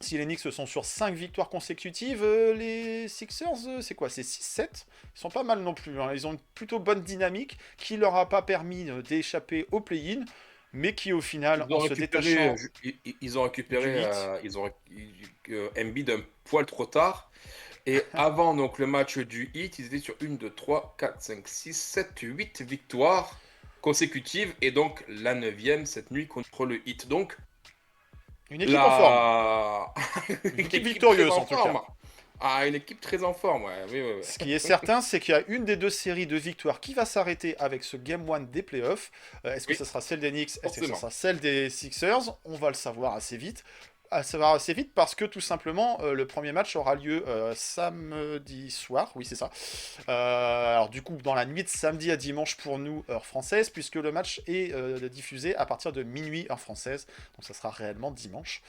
Si les Knicks sont sur 5 victoires consécutives, les Sixers, c'est quoi? C'est 6-7? Ils sont pas mal non plus, hein. Ils ont une plutôt bonne dynamique qui leur a pas permis d'échapper au play-in, mais qui au final, en se détachant Ils ont du récupéré 8, Embiid un poil trop tard. Et avant donc le match du Heat, ils étaient sur 1, 2, 3, 4, 5, 6, 7, 8 victoires consécutives. Et donc la 9e cette nuit contre le Heat. Donc une équipe en forme. la... Une équipe victorieuse en tout cas. Ah, une équipe très en forme, ouais. Oui, oui, oui. Ce qui est certain, c'est qu'il y a une des deux séries de victoires qui va s'arrêter avec ce Game 1 des playoffs. Est-ce que Oui, ce sera celle des Knicks? Est-ce que ce forcément. sera celle des Sixers? On va le savoir assez vite. Ça va assez vite parce que tout simplement le premier match aura lieu samedi soir, oui c'est ça. Alors du coup dans la nuit de samedi à dimanche pour nous, heure française, puisque le match est diffusé à partir de minuit heure française, donc ça sera réellement dimanche.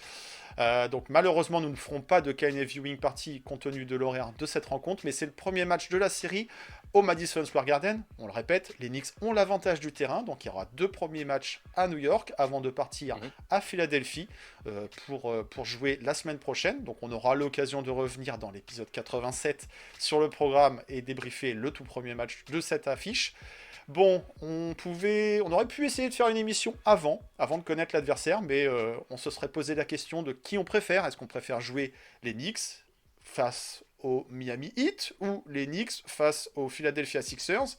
Donc malheureusement nous ne ferons pas de KNF Viewing Party compte tenu de l'horaire de cette rencontre, mais c'est le premier match de la série au Madison Square Garden. On le répète, les Knicks ont l'avantage du terrain, donc il y aura 2 premiers matchs à New York avant de partir à Philadelphie pour jouer la semaine prochaine. Donc on aura l'occasion de revenir dans l'épisode 87 sur le programme et débriefer le tout premier match de cette affiche. Bon, on aurait pu essayer de faire une émission avant de connaître l'adversaire, mais on se serait posé la question de qui on préfère. Est-ce qu'on préfère jouer les Knicks face au Miami Heat ou les Knicks face aux Philadelphia Sixers.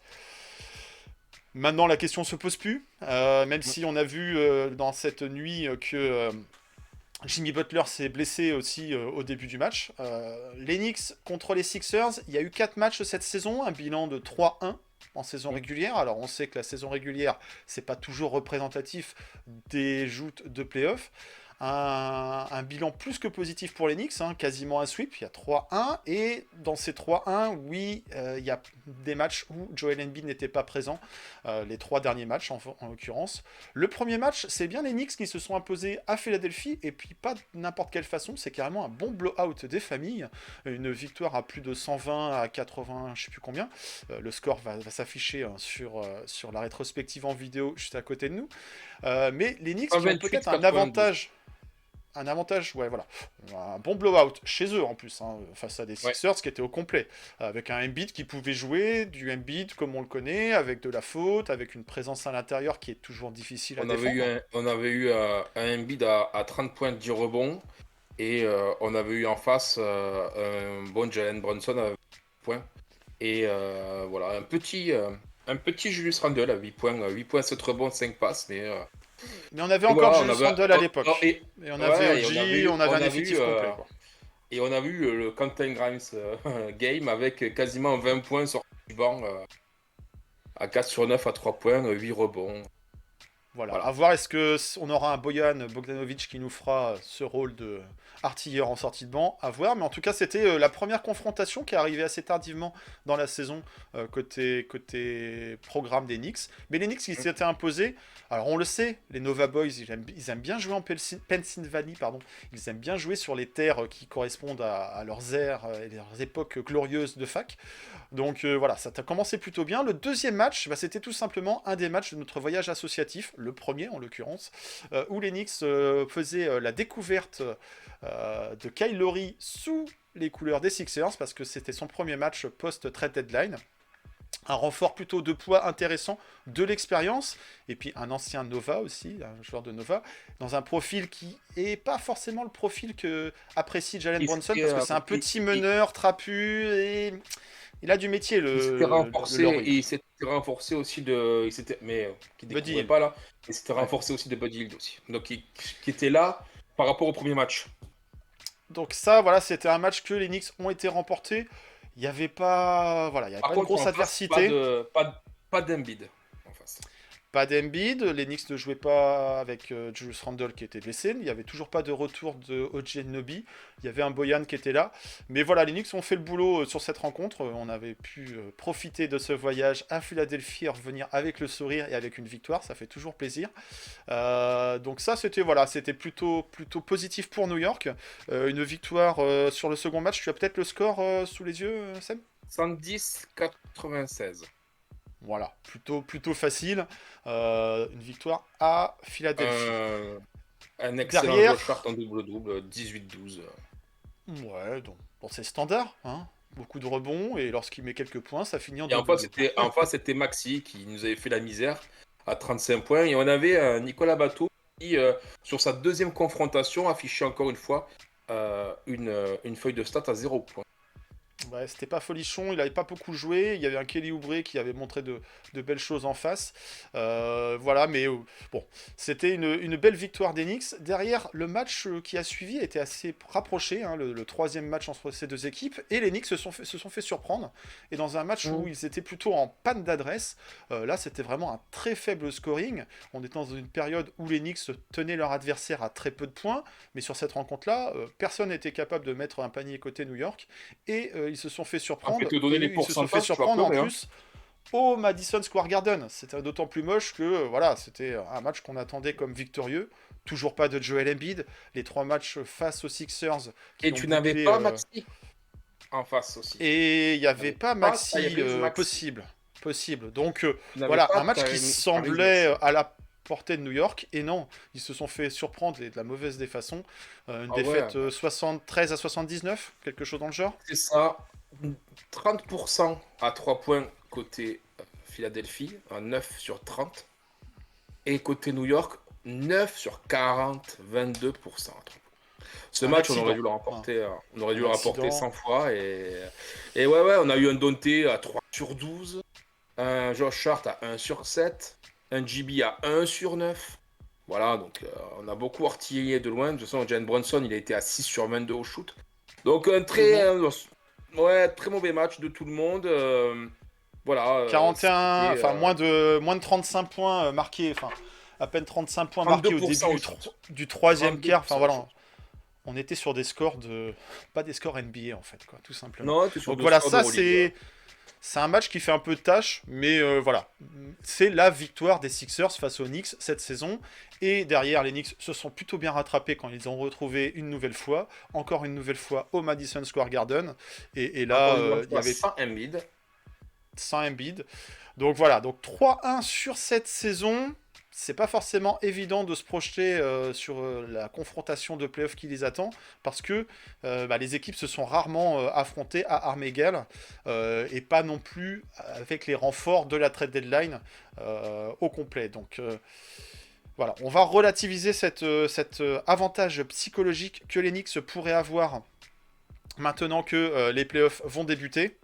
Maintenant, la question se pose plus, même si on a vu dans cette nuit que Jimmy Butler s'est blessé aussi au début du match. Les Knicks contre les Sixers, il y a eu 4 matchs cette saison, un bilan de 3-1 en saison régulière. Alors on sait que la saison régulière, c'est pas toujours représentatif des joutes de playoffs. Un bilan plus que positif pour les Knicks, hein, quasiment un sweep, il y a 3-1, et dans ces 3-1, oui, il y a des matchs où Joel Embiid n'était pas présent, les 3 derniers matchs en l'occurrence. Le premier match, c'est bien les Knicks qui se sont imposés à Philadelphie, et puis pas de n'importe quelle façon, c'est carrément un bon blowout des familles, une victoire à plus de 120 à 80, je sais plus combien, le score va s'afficher sur la rétrospective en vidéo juste à côté de nous, mais les Knicks ont peut-être un avantage, ouais, voilà. Un bon blowout chez eux en plus, hein, face à des Sixers qui étaient au complet. Avec un Embiid qui pouvait jouer, du Embiid comme on le connaît, avec de la faute, avec une présence à l'intérieur qui est toujours difficile à défendre. On avait eu un Embiid à 30 points, 10 rebonds. Et on avait eu en face un bon Jalen Brunson à 20 points. Et voilà, un petit Julius Randle à 8 points, 7 rebonds, 5 passes. Mais on avait encore Julius Randle à l'époque. Et on avait OG, on avait un effectif complet. Quoi. Et on a vu le Quentin Grimes game avec quasiment 20 points sur du banc à 4 sur 9 à 3 points, 8 rebonds. Voilà. À voir, est-ce qu'on aura un Bojan Bogdanovic qui nous fera ce rôle de artilleur en sortie de banc, à voir. Mais en tout cas, c'était la première confrontation qui est arrivée assez tardivement dans la saison côté programme des Knicks. Mais les Knicks, ils s'étaient imposés. Alors, on le sait, les Nova Boys, ils aiment bien jouer en Pennsylvanie, pardon. Ils aiment bien jouer sur les terres qui correspondent à leurs ères et leurs époques glorieuses de fac. Donc voilà, ça a commencé plutôt bien. Le deuxième match, c'était tout simplement un des matchs de notre voyage associatif, le premier en l'occurrence, où les Knicks faisaient la découverte de Kyle Lowry sous les couleurs des Sixers, parce que c'était son premier match post-trade deadline. Un renfort plutôt de poids intéressant, de l'expérience, et puis un ancien Nova aussi, un joueur de Nova, dans un profil qui est pas forcément le profil que apprécie Jalen Brunson, parce que c'est un petit meneur trapu, et il a du métier, il s'était renforcé aussi de... qui découvrait pas là, il s'était renforcé aussi de Buddy Hield aussi, donc qui était là par rapport au premier match. Donc ça, voilà, c'était un match que les Knicks ont été remportés. Il n'y avait pas, une grosse adversité. Pas d'Embiid en face. Pas d'Embiid, les Knicks ne jouaient pas avec Julius Randle qui était blessé, il n'y avait toujours pas de retour de OG Anunoby, il y avait un Bojan qui était là, mais voilà, les Knicks ont fait le boulot sur cette rencontre, on avait pu profiter de ce voyage à Philadelphie, revenir avec le sourire et avec une victoire, ça fait toujours plaisir. Donc ça, c'était plutôt positif pour New York, une victoire sur le second match. Tu as peut-être le score sous les yeux, Sam ? 110-96. Voilà, plutôt facile. Une victoire à Philadelphie. Un excellent Josh Hart en double-double, 18-12. Ouais, donc c'est standard. Hein, beaucoup de rebonds, et lorsqu'il met quelques points, ça finit en double. Et en face, c'était Maxi qui nous avait fait la misère à 35 points. Et on avait Nicolas Bateau qui, sur sa deuxième confrontation, affichait encore une fois une feuille de stats à 0 points. Ouais, c'était pas folichon, il n'avait pas beaucoup joué, il y avait un Kelly Oubre qui avait montré de belles choses en face. Voilà, mais bon, c'était une belle victoire des Knicks. Derrière, le match qui a suivi était assez rapproché, hein, le troisième match entre ces deux équipes, et les Knicks se sont fait surprendre. Et dans un match où ils étaient plutôt en panne d'adresse, là c'était vraiment un très faible scoring. On était dans une période où les Knicks tenaient leur adversaire à très peu de points, mais sur cette rencontre-là, personne n'était capable de mettre un panier côté New York, et ils se sont fait surprendre. Ils se sont fait surprendre en plus au Madison Square Garden. C'était d'autant plus moche que c'était un match qu'on attendait comme victorieux. Toujours pas de Joel Embiid. Les 3 matchs face aux Sixers. Et tu n'avais pas Maxi en face aussi. Et il n'y avait pas Maxi possible. Donc un match qui semblait à la portée de New York, et non, ils se sont fait surprendre, et de la mauvaise des façons. Une défaite 73-79, quelque chose dans le genre. C'est ça, 30% à 3 points côté Philadelphie, 9 sur 30, et côté New York, 9 sur 40, 22% à 3 points. Ce Un match, on aurait accident. dû le remporter, on aurait dû Un le remporter accident. 100 fois. Et ouais, on a eu un Dante à 3/12, un Josh Hart à 1/7, un GB à 1/9. Voilà, donc on a beaucoup artillé de loin. De toute façon, Jalen Brunson, il a été à 6/22 au shoot. Donc un très, Mhm. ouais, très mauvais match de tout le monde. Voilà, 41, c'était enfin moins de 35 points marqués, enfin à peine 35 points marqués au début 32% au shoot. du troisième quart. Enfin 32% au voilà, shoot. on était sur des scores de pas des scores NBA en fait, quoi, tout simplement. Non, t'es sur Donc deux voilà, scores ça d'Euroleague. Ouais. c'est un match qui fait un peu de tâche, mais voilà, c'est la victoire des Sixers face aux Knicks cette saison. Et derrière, les Knicks se sont plutôt bien rattrapés quand ils ont retrouvé encore une nouvelle fois au Madison Square Garden. Et là, Encore une il y fois, avait sans Embiid. sans Embiid. Donc voilà, donc 3-1 sur cette saison. C'est pas forcément évident de se projeter sur la confrontation de playoff qui les attend, parce que les équipes se sont rarement affrontées à armes égales, et pas non plus avec les renforts de la trade deadline au complet. Donc voilà, on va relativiser cet avantage psychologique que les Knicks pourraient avoir maintenant que les playoffs vont débuter.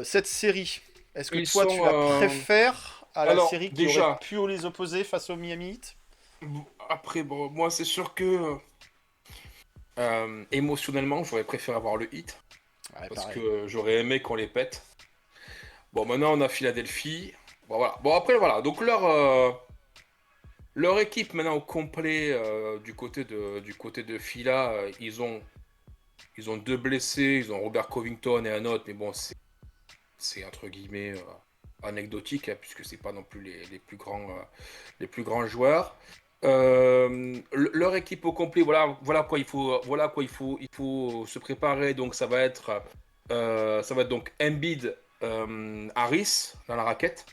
Cette série, est-ce que Ils toi tu sont. la préfères à la Alors, série qui aurait déjà, pu les opposer face au Miami Heat? après, bon, moi, c'est sûr que émotionnellement, j'aurais préféré avoir le hit. Ouais, Parce pareil. que j'aurais aimé qu'on les pète. Bon, maintenant, on a Philadelphie. Bon, voilà. Bon, après, voilà. Donc, leur équipe, maintenant, au complet, du côté de Phila, ils ont deux blessés. Ils ont Robert Covington et un autre. Mais bon, c'est entre guillemets anecdotique, hein, puisque c'est pas non plus les plus grands joueurs. Leur équipe au complet, voilà quoi il faut se préparer. Donc ça va être donc Embiid, Harris dans la raquette,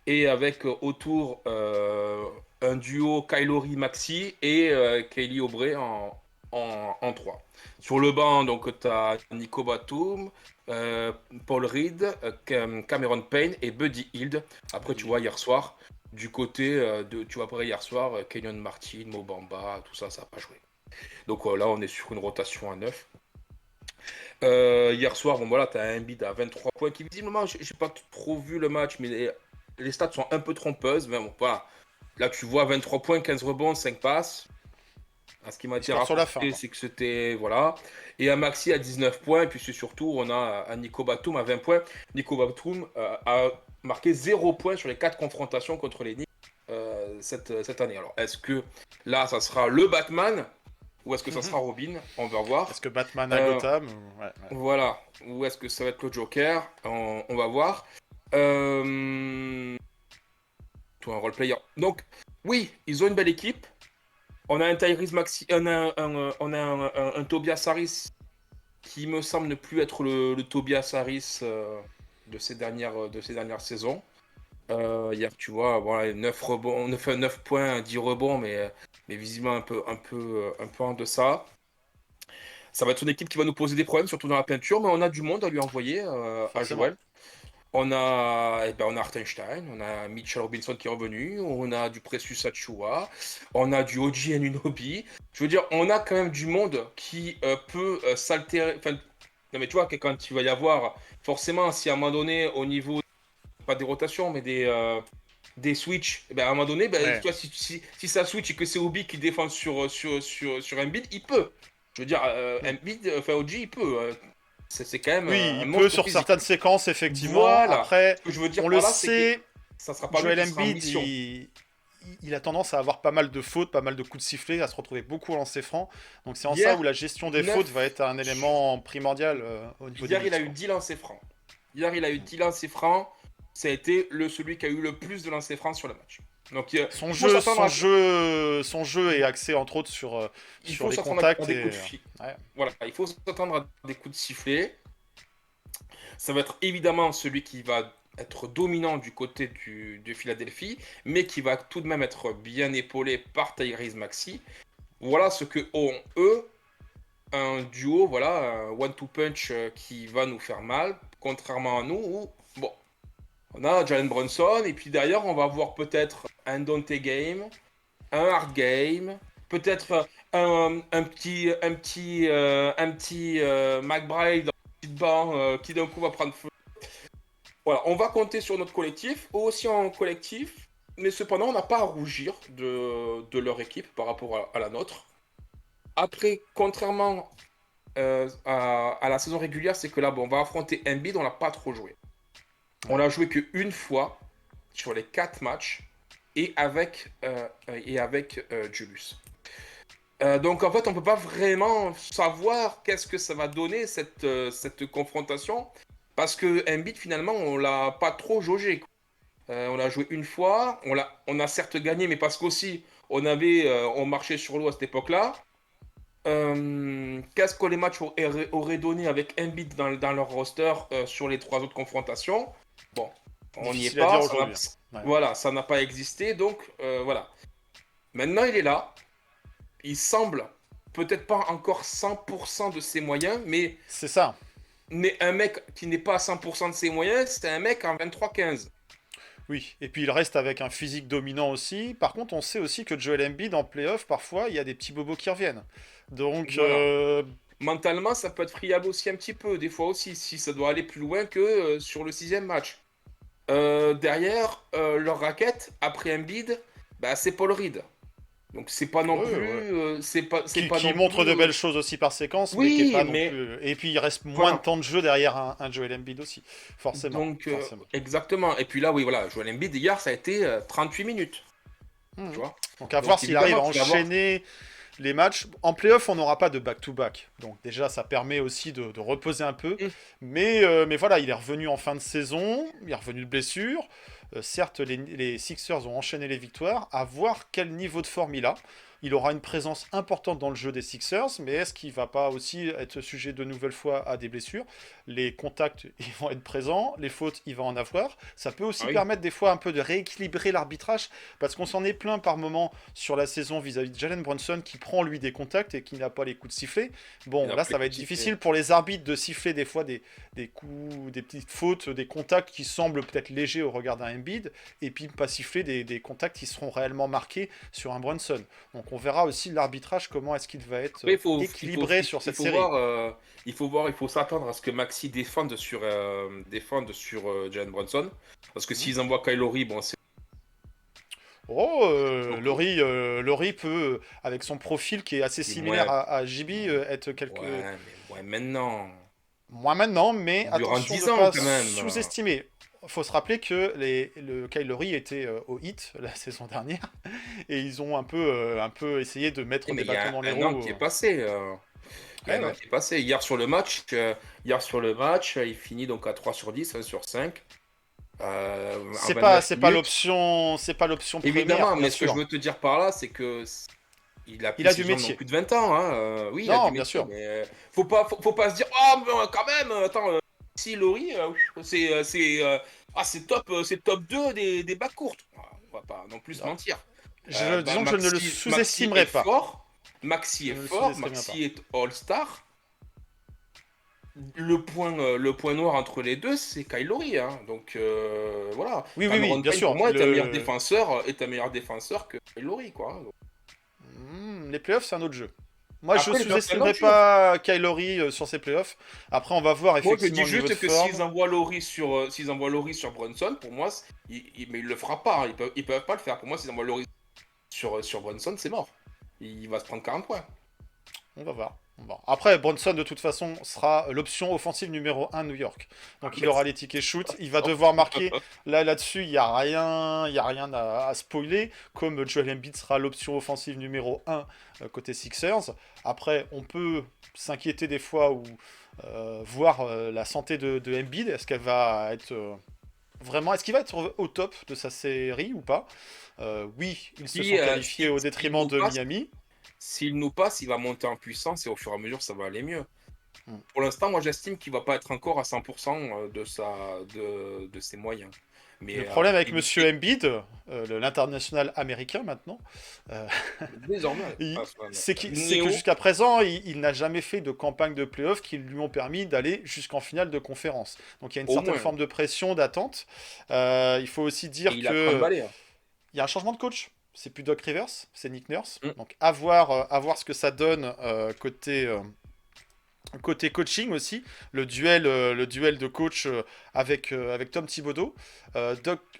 et avec autour un duo Kylori Maxi et Kelly Oubre en 3. Sur le banc, donc tu as Nico Batum, Paul Reed, Cameron Payne et Buddy Hield. Après, tu vois, hier soir, du côté tu vois, après hier soir, Kenyon Martin, Mo Bamba, tout ça, ça n'a pas joué. Donc là, on est sur une rotation à 9. Hier soir, bon voilà, tu as un Embiid à 23 points qui visiblement, j'ai pas trop vu le match, mais les stats sont un peu trompeuses. Mais bon, voilà. Là, tu vois 23 points, 15 rebonds, 5 passes. Ce qui m'a Il été score sur la fin, rapporté, quoi. c'est que c'était. Voilà. Et un Maxi à 19 points. Et puis c'est surtout, on a un Nico Batum à 20 points. Nico Batum a marqué 0 points sur les 4 confrontations contre les Knicks cette année. Alors, est-ce que là, ça sera le Batman ou est-ce que ça sera Robin? On va voir. Est-ce que Batman à Euh, Gotham ouais, ouais. voilà. Ou est-ce que ça va être le Joker? On va voir. Toi, un role-player. Donc, oui, ils ont une belle équipe. On a un Tyrese Maxi, on a un Tobias Harris qui me semble ne plus être le Tobias Harris de ces dernières saisons. Hier, tu vois, voilà, 9 rebonds, 9 points, 10 rebonds, mais visiblement un peu en deçà. Ça va être une équipe qui va nous poser des problèmes, surtout dans la peinture, mais on a du monde à lui envoyer à Forcément. Joël. On a Hartenstein, on a Mitchell Robinson qui est revenu, on a du Precious Achua, on a du Oji Anunoby. Je veux dire, on a quand même du monde qui peut s'altérer. Enfin, non mais tu vois, que quand il va y avoir, forcément, si à un moment donné, au niveau, pas des rotations, mais des switches, eh ben, à un moment donné, ben, tu Ouais. vois, si ça switch et que c'est Obi qui défend sur Embiid, il peut. Je veux dire, Embiid, enfin Oji, il peut. C'est quand même Oui, un il peut monstre sur physique. certaines séquences, effectivement. Voilà. Après, Ce que je veux dire on le par là, c'est que sait, ça sera pas lui Joel qui sera en Embiid, mission. il a tendance à avoir pas mal de fautes, pas mal de coups de sifflet, à se retrouver beaucoup au lancer franc. Donc c'est en ça Hier, où la gestion des 9. fautes va être un élément primordial au niveau des Hier, il a Knicks, eu quoi. 10 lancers francs. Hier, il a eu 10 lancers francs. Ça a été celui qui a eu le plus de lancers francs sur le match. Donc, Son il faut jeu, s'attendre son à, jeu, son jeu est axé entre autres il sur faut les s'attendre à contacts des coups et de sifflet. ouais. Voilà, il faut s'attendre à des coups de sifflet. Ça va être évidemment celui qui va être dominant du côté de Philadelphie, mais qui va tout de même être bien épaulé par Tyrese Maxey. Voilà ce que ont eux, un duo, voilà, un one-two punch qui va nous faire mal, contrairement à nous où, bon, on a Jalen Brunson, et puis derrière, on va avoir peut-être un Dante Game, un Hard Game, peut-être un petit McBride dans le petit banc qui d'un coup va prendre feu. Voilà, on va compter sur notre collectif, eux aussi en collectif, mais cependant, on n'a pas à rougir de leur équipe par rapport à la nôtre. Après, contrairement à la saison régulière, c'est que là, bon, on va affronter Embiid, on l'a pas trop joué. On l'a joué qu'une fois sur les 4 matchs et avec Julius. Donc en fait, on peut pas vraiment savoir qu'est-ce que ça va donner cette confrontation parce que Embiid finalement, on l'a pas trop jaugé. On l'a joué une fois, on a certes gagné, mais parce qu'aussi on marchait sur l'eau à cette époque-là. Qu'est-ce que les matchs auraient donné avec Embiid dans leur roster sur les 3 autres confrontations? Bon, on n'y est Difficile à pas. dire aujourd'hui. Ouais. Voilà, ça n'a pas existé, donc voilà. Maintenant, il est là. Il semble peut-être pas encore 100% de ses moyens, C'est ça. mais un mec qui n'est pas à 100% de ses moyens, c'est un mec en 23-15. Oui, et puis il reste avec un physique dominant aussi. Par contre, on sait aussi que Joel Embiid en playoff, parfois, il y a des petits bobos qui reviennent. Donc, Voilà. Mentalement, ça peut être friable aussi un petit peu, des fois aussi, si ça doit aller plus loin que sur le 6e match. Derrière, leur raquette, après Embiid, bah, c'est Paul Reed. Donc c'est pas non ouais, plus... ouais. c'est pas Qui non montre plus, de belles choses aussi par séquence, mais qui est Oui, pas non mais plus. Et puis il reste moins voilà. de temps de jeu derrière un Joel Embiid aussi, forcément. Donc, Forcément. exactement. Et puis là, oui, voilà, Joel Embiid, hier, ça a été 38 minutes. Mhm. Tu vois. Donc à Donc voir s'il arrive à évidemment, tu vas avoir... enchaîner les matchs. En playoff, on n'aura pas de back-to-back. Donc déjà, ça permet aussi de reposer un peu. Mm. Mais voilà, il est revenu en fin de saison, il est revenu de blessure. Certes, les Sixers ont enchaîné les victoires. À voir quel niveau de forme il a. Il aura une présence importante dans le jeu des Sixers, mais est-ce qu'il va pas aussi être sujet de nouvelles fois à des blessures? Les contacts, ils vont être présents, les fautes, il va en avoir. Ça peut aussi Ah oui. permettre des fois un peu de rééquilibrer l'arbitrage, parce qu'on s'en est plaint par moment sur la saison vis-à-vis de Jalen Brunson, qui prend lui des contacts et qui n'a pas les coups de sifflet. Bon, Il a là, pris ça va le être petit difficile pour les arbitres de siffler des fois des coups, des petites fautes, des contacts qui semblent peut-être légers au regard d'un Embiid, et puis pas siffler des contacts qui seront réellement marqués sur un Brunson. Donc on verra aussi l'arbitrage, comment est-ce qu'il va être Après, équilibré sur cette série. voir, il faut s'attendre à ce que Maxi défende sur Jalen Brunson. Parce que s'ils envoient Kyle Lowry, bon, c'est... Oh, Laurie peut, avec son profil qui est assez similaire Ouais, à JB, être quelque... ouais, maintenant, Moins maintenant, mais durant attention de 10 ne ans pas quand même. sous-estimer. Il faut se rappeler que le Kyle Lowry était au hit la saison dernière, et ils ont un peu essayé de mettre Mais des il y bâtons a dans les un an roues. qui est passé. Il y a Ouais, un an ouais. qui est passé. Hier sur le match, il finit donc à 3 sur 10, 1 sur 5. En 29 minutes. C'est pas l'option première, Évidemment, bien mais ce que je sûr. veux te dire par là, c'est que il a Il plus a du ses jambes dans métier. plus de 20 ans. Hein. Oui, il a du Non, bien métier, sûr. mais faut pas se dire, oh, mais, quand même, attends, si Laurie, c'est top 2 des bacs courtes. On va pas non plus se Non. mentir. Disons que je ne le Maxi est sous-estimerai pas. fort, Maxi Je est ne le fort, sous-estimerai pas. Maxi est All-Star. Le point noir entre les deux, c'est Kyle Lowry. Hein. Donc voilà. Oui, oui, oui, Cameron bien Payne, pour sûr. moi, est un meilleur défenseur que Kyle Lowry. Quoi. Donc, Les playoffs, c'est un autre jeu. Moi, je après, les personnes, sous-estimerai pas Kyle Lowry sur ses playoffs. Après, on va voir moi, je dis effectivement le niveau de juste que forme. s'ils envoient Lowry sur Brunson, pour moi, mais il le fera pas. Hein. Ils peuvent pas le faire. Pour moi, s'ils envoient Lowry sur Brunson, c'est mort. Il va se prendre 40 points. On va voir. Bon. Après, Bronson, de toute façon, sera l'option offensive numéro 1 New York. Donc, il aura les tickets shoot. Il va devoir marquer. Là-dessus, il n'y a rien à spoiler. Comme Joel Embiid sera l'option offensive numéro 1 côté Sixers. Après, on peut s'inquiéter des fois ou voir la santé de Embiid. Est-ce qu'elle va être vraiment. Est-ce qu'il va être au top de sa série ou pas? Oui, ils se sont qualifiés au détriment de Miami. S'il nous passe, il va monter en puissance et au fur et à mesure, ça va aller mieux. Mm. Pour l'instant, moi, j'estime qu'il va pas être encore à 100% de ses moyens. Mais Le problème avec il- Monsieur Embiid, l'international américain maintenant, euh, désormais, c'est que Néo, jusqu'à présent, il n'a jamais fait de campagne de playoff qui lui ont permis d'aller jusqu'en finale de conférence. Donc il y a une au certaine moins, forme de pression, d'attente. Il faut aussi et dire il a que 30 balais. Hein. il y a un changement de coach. c'est plus Doc Rivers, c'est Nick Nurse. Mm. Donc à voir ce que ça donne côté coaching aussi, le duel de coach avec Tom Thibodeau.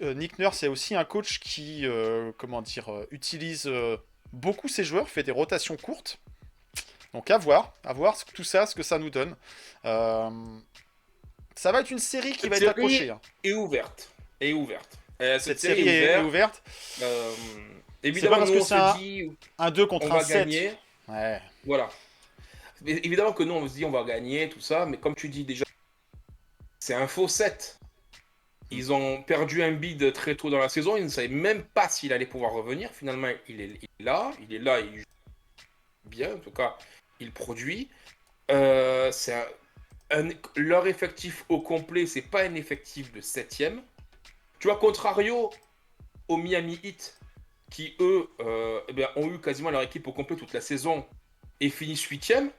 Nick Nurse est aussi un coach qui utilise beaucoup ses joueurs, fait des rotations courtes. Donc tout ça, ce que ça nous donne. Euh, Ça va être une série qui Cette va être série accrochée. Hein. est ouverte. Est ouverte. Cette série est ouverte. Euh, C'est pas évidemment, parce nous, que on c'est se dit, un 2 on contre va un 7. gagner. Ouais. Voilà. Mais évidemment que nous, on se dit, on va gagner, tout ça. Mais comme tu dis déjà, c'est un faux 7. Ils ont perdu un bid très tôt dans la saison. Ils ne savaient même pas s'il allait pouvoir revenir. Finalement, il est là. Il est là. Il joue bien. En tout cas, il produit. C'est leur effectif au complet, c'est pas un effectif de 7ème. Tu vois, contrario au Miami Heat, qui eux ont eu quasiment leur équipe au complet toute la saison et finissent 8ème,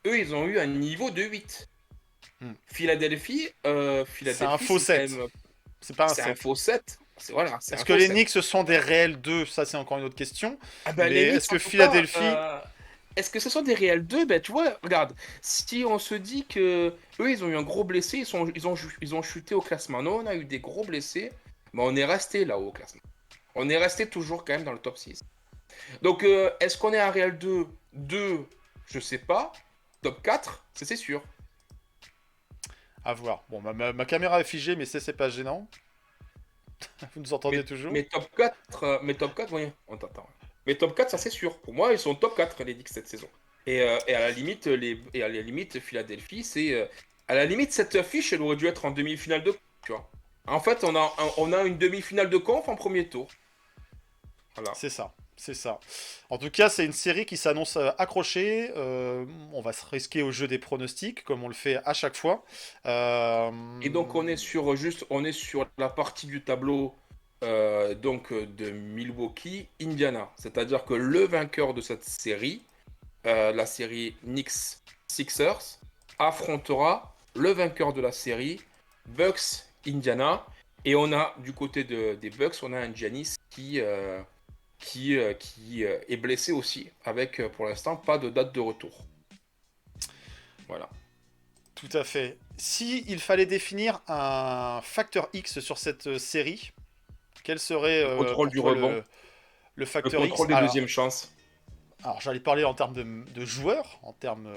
eux ils ont eu un niveau de 8. Philadelphie, C'est un faux 7. C'est pas un c'est 7. un faux 7. Voilà, c'est Est-ce un que faux les 7. Knicks sont des réels 2? Ça, c'est encore une autre question. Ah ben, Mais les Knicks, est-ce que en tout Philadelphie. cas, est-ce que ce sont des réels 2? Ben, tu vois, regarde, si on se dit que eux, ils ont eu un gros blessé, ils ont chuté au classement. Nous, on a eu des gros blessés, mais on est resté là-haut au classement. On est resté toujours quand même dans le top 6. Donc, est-ce qu'on est un réel 2? 2, je sais pas. Top 4, c'est sûr. À voir. Bon, ma caméra est figée, mais c'est pas gênant. Vous nous entendez toujours? Mais top 4, oui, on t'entend. Mais top 4, ça c'est sûr. Pour moi, ils sont top 4 les Knicks cette saison. Et à la limite, Philadelphie, c'est à la limite cette affiche, elle aurait dû être en demi-finale de conf, tu vois. En fait, on a une demi-finale de conf en premier tour. Voilà. C'est ça. C'est ça. En tout cas, c'est une série qui s'annonce accrochée. On va se risquer au jeu des pronostics, comme on le fait à chaque fois. Et donc on est sur la partie du tableau de Milwaukee, Indiana. C'est-à-dire que le vainqueur de cette série, la série Knicks Sixers, affrontera le vainqueur de la série Bucks Indiana. Et on a du côté des Bucks, on a un Giannis qui est blessé aussi, avec pour l'instant pas de date de retour. Voilà. Tout à fait. Si il fallait définir un facteur X sur cette série, quel serait Le contrôle pour du toi rebond. le Le facteur X? contrôle des deuxièmes chances. Alors, j'allais parler en termes de joueurs, en termes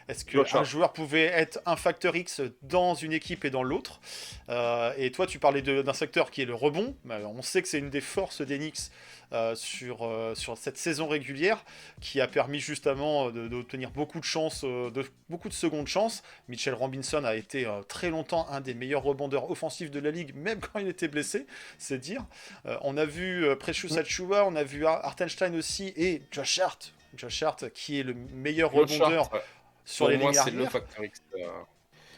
est-ce Josh qu'un Hart. joueur pouvait être un facteur X dans une équipe et dans l'autre? Et toi, tu parlais d'un secteur qui est le rebond. On sait que c'est une des forces des Knicks sur cette saison régulière, qui a permis justement d'obtenir beaucoup de chances, beaucoup de secondes chances. Mitchell Robinson a été très longtemps un des meilleurs rebondeurs offensifs de la ligue, même quand il était blessé, c'est dire. On a vu Precious Achiuwa, on a vu Hartenstein aussi, et Josh Hart. Josh Hart, qui est le meilleur rebondeur sur les lignes Pour moi, c'est le arrière. facteur X.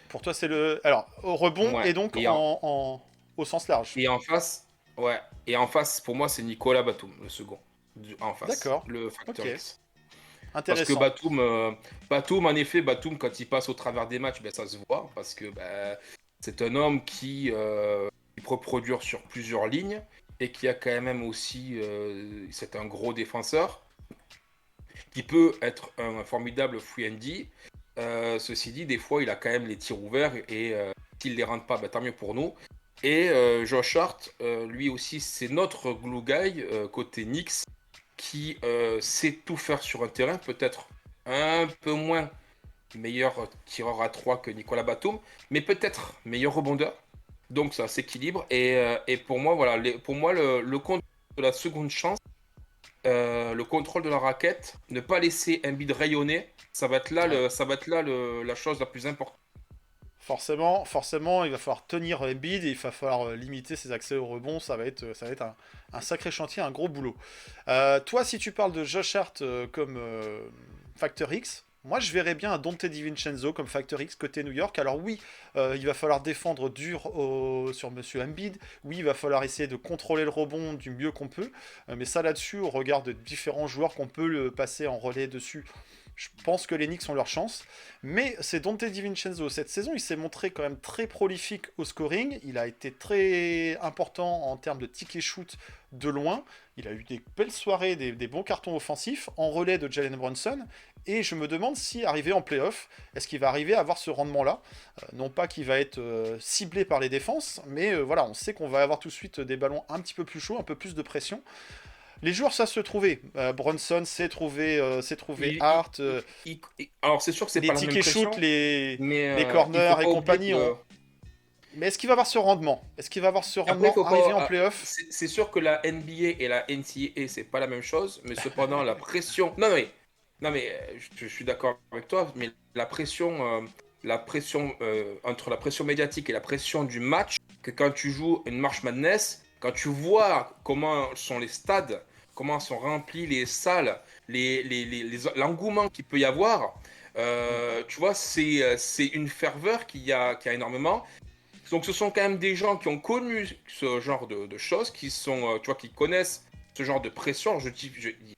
Pour toi, c'est le. Alors, au rebond Ouais. et donc Et au sens large. Et en face, ouais. Et en face, pour moi, c'est Nicolas Batum, le second. En face. D'accord. Le facteur Ok. X. Parce que Intéressant. Batum, en effet, quand il passe au travers des matchs, ben, ça se voit. Parce que c'est un homme qui peut produire sur plusieurs lignes. Et qui a quand même aussi. C'est un gros défenseur. Qui peut être un formidable free and D. Ceci dit, des fois, il a quand même les tirs ouverts. Et s'il ne les rentre pas, ben, tant mieux pour nous. Et Josh Hart, lui aussi, c'est notre glue guy côté Knicks qui sait tout faire sur un terrain, peut-être un peu moins meilleur tireur à 3 que Nicolas Batum, mais peut-être meilleur rebondeur. Donc ça s'équilibre. Et pour moi, voilà, pour moi, le compte de la seconde chance, le contrôle de la raquette, ne pas laisser Embiid rayonner, ça va être là, la chose la plus importante. Forcément, il va falloir tenir Embiid et il va falloir limiter ses accès au rebond. Ça va être un sacré chantier, un gros boulot. Toi, si tu parles de Josh Hart comme facteur X, moi je verrais bien un Dante DiVincenzo comme facteur X côté New York. Alors oui, il va falloir défendre dur sur Monsieur Embiid. Oui, il va falloir essayer de contrôler le rebond du mieux qu'on peut. Mais ça là-dessus, au regard de différents joueurs qu'on peut le passer en relais dessus, Je pense que les Knicks ont leur chance. Mais c'est Donte DiVincenzo. Cette saison, il s'est montré quand même très prolifique au scoring. Il a été très important en termes de ticket shoot de loin. Il a eu des belles soirées, des bons cartons offensifs en relais de Jalen Brunson. Et je me demande si, arrivé en playoff, est-ce qu'il va arriver à avoir ce rendement-là. Non pas qu'il va être ciblé par les défenses, mais voilà, on sait qu'on va avoir tout de suite des ballons un petit peu plus chauds, un peu plus de pression. Les joueurs, ça se trouvait. Brunson s'est trouvé Hart. Alors, c'est sûr que c'est Les pas la même tickets pression, shoot, les mais corners il faut et pas compagnie. oublier que- Mais est-ce qu'il va avoir ce rendement? Est-ce qu'il va avoir ce Après, rendement faut pas- arrivé en playoff? c'est sûr que la NBA et la NCAA, c'est pas la même chose, mais cependant, la pression. Non, mais je suis d'accord avec toi, mais entre la pression médiatique et la pression du match, que quand tu joues une March Madness, quand tu vois comment sont les stades, comment sont remplis les salles, l'engouement qu'il peut y avoir, tu vois, c'est une ferveur qu'il y a énormément. Donc ce sont quand même des gens qui ont connu ce genre de choses, qui sont, tu vois, qui connaissent ce genre de pression. Je dis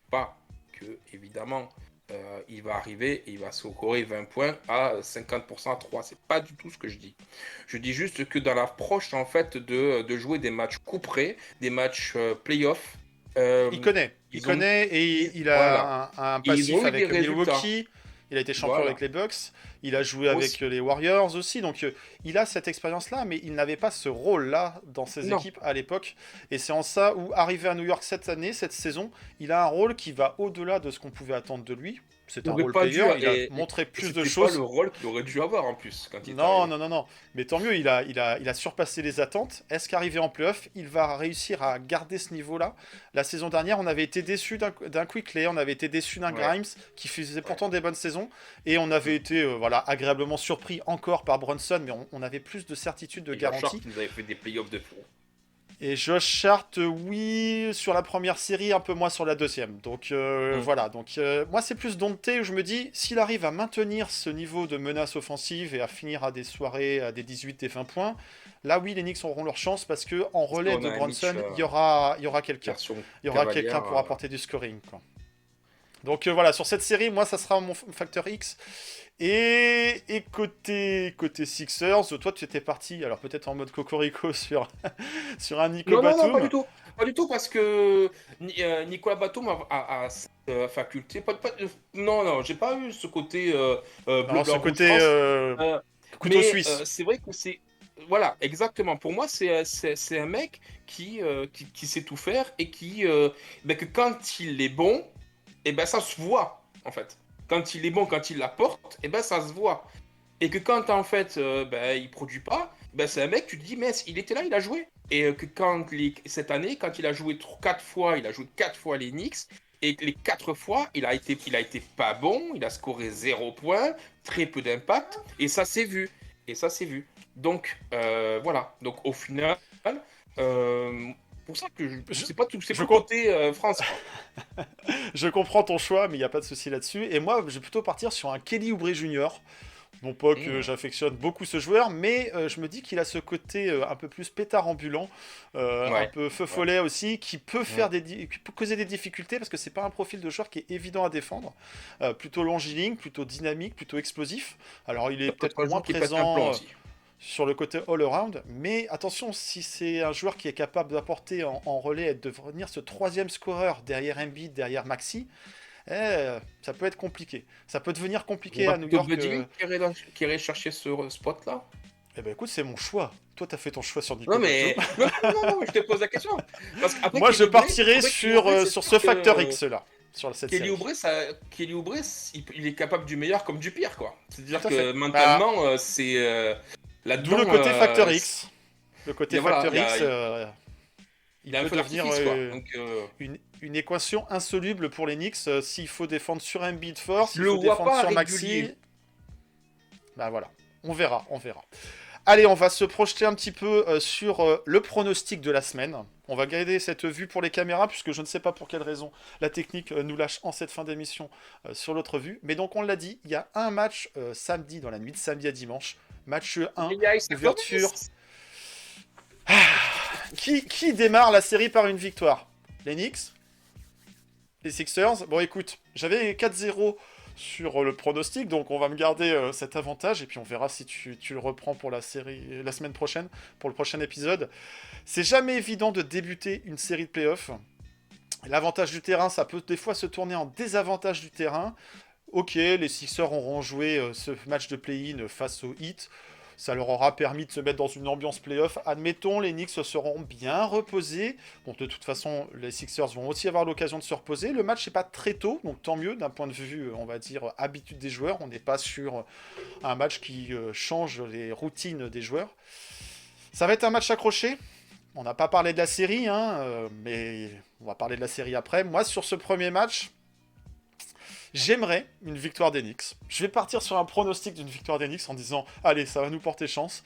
pas que, évidemment, il va arriver et il va scorer 20 points à 50% à 3. C'est pas du tout ce que je dis. Je dis juste que dans l'approche, en fait, de jouer des matchs couperés, des matchs playoff, Il connaît. Il connaît et il a un Ils passif ont eu avec des Milwaukee. Il a été champion Voilà. avec les Bucks. Il a joué Aussi. avec les Warriors aussi. Donc il a cette expérience-là, mais il n'avait pas ce rôle-là dans ses Non. équipes à l'époque. Et c'est en ça où, arrivé à New York cette année, cette saison, il a un rôle qui va au-delà de ce qu'on pouvait attendre de lui. C'est un aurait role pas player. dû, Il a et- montré plus de C'était choses. pas le rôle qu'il aurait dû avoir en plus quand il est Non, arrivé. non. Mais tant mieux, il a surpassé les attentes. Est-ce qu'arrivé en playoff, il va réussir à garder ce niveau-là? La saison dernière, on avait été déçus d'un Quickley, on avait été déçus d'un Ouais. Grimes, qui faisait pourtant des bonnes saisons. Et on avait été agréablement surpris encore par Brunson, mais on avait plus de certitude, de Et Josh Hart garantie. qui nous avait fait des playoffs de fou. Et Josh Hart, oui, sur la première série, un peu moins sur la deuxième. Donc voilà, donc moi c'est plus Donte où je me dis, s'il arrive à maintenir ce niveau de menace offensive et à finir à des soirées à des 18 et 20 points, là oui, les Knicks auront leur chance parce que en relais qu'on de a un Brunson, Mitch, il y aura quelqu'un. Version Il y aura cavalière, quelqu'un pour apporter du scoring, quoi. Donc voilà, sur cette série, moi ça sera mon facteur X. Et côté Sixers, toi tu étais parti, alors peut-être en mode cocorico sur un Nico Non, Batum. pas du tout. Pas du tout, parce que Nicolas Batum a cette faculté. Non, j'ai pas eu ce côté bleu, Alors ce blanc, côté rouge, France. couteau Mais suisse. c'est vrai que c'est. Voilà, exactement. Pour moi, c'est un mec qui sait tout faire et que quand il est bon, et ben ça se voit, en fait. Quand il est bon, quand il l'apporte, et ben ça se voit. Et que quand en fait il produit pas, c'est un mec, tu te dis, mais il était là, il a joué. Et que cette année, quand il a joué 4 fois, il a joué 4 fois les Knicks, et que les 4 fois, il a été pas bon, il a scoré 0 points, très peu d'impact, et ça s'est vu. Donc voilà. Donc au final, pour ça que je sais pas tout, c'est je pas côté France. Je comprends ton choix, mais il n'y a pas de souci là-dessus. Et moi, je vais plutôt partir sur un Kelly Oubre Jr. Non pas que j'affectionne beaucoup ce joueur, mais je me dis qu'il a ce côté un peu plus pétard ambulant, un peu feu follet aussi, qui peut faire qui peut causer des difficultés parce que c'est pas un profil de joueur qui est évident à défendre. Plutôt longiligne, plutôt dynamique, plutôt explosif. Alors il est peut-être moins présent sur le côté all-around, mais attention, si c'est un joueur qui est capable d'apporter en relais et de devenir ce troisième scoreur derrière Embiid, derrière Maxi, ça peut être compliqué. Ça peut devenir compliqué à New York. Qui irait chercher ce spot-là. Eh ben écoute, c'est mon choix. Toi, t'as fait ton choix sur Nico. Non, mais non, je te pose la question. Parce qu'après, moi, je partirais sur sur ce facteur X là. Sur cette Kelly série. Kelly Oubre, il est capable du meilleur comme du pire, quoi. C'est-à-dire Tout à que fait. mentalement, c'est D'où le côté facteur X. Le côté facteur X. Il a un peut feu devenir d'artifice, quoi. Donc, une équation insoluble pour les Knicks s'il faut défendre sur Embiid fort, s'il le faut vois défendre pas sur régulier. Maxi. Bah voilà, on verra. Allez, on va se projeter un petit peu sur le pronostic de la semaine. On va garder cette vue pour les caméras, puisque je ne sais pas pour quelle raison la technique nous lâche en cette fin d'émission sur l'autre vue. Mais donc, on l'a dit, il y a un match samedi, dans la nuit de samedi à dimanche. Match 1, ouverture. Qui démarre la série par une victoire? Les Knicks? Les Sixers? Bon, écoute, j'avais 4-0 sur le pronostic, donc on va me garder cet avantage, et puis on verra si tu le reprends pour la série la semaine prochaine, pour le prochain épisode. C'est jamais évident de débuter une série de playoffs. L'avantage du terrain, ça peut des fois se tourner en désavantage du terrain. Ok, les Sixers auront joué ce match de play-in face au Heat. Ça leur aura permis de se mettre dans une ambiance play-off. Admettons, les Knicks se seront bien reposés. Bon, de toute façon, les Sixers vont aussi avoir l'occasion de se reposer. Le match n'est pas très tôt, donc tant mieux d'un point de vue, on va dire, habitude des joueurs. On n'est pas sur un match qui change les routines des joueurs. Ça va être un match accroché. On n'a pas parlé de la série, mais on va parler de la série après. Moi, sur ce premier match, j'aimerais une victoire des Knicks. Je vais partir sur un pronostic d'une victoire des Knicks en disant « Allez, ça va nous porter chance ».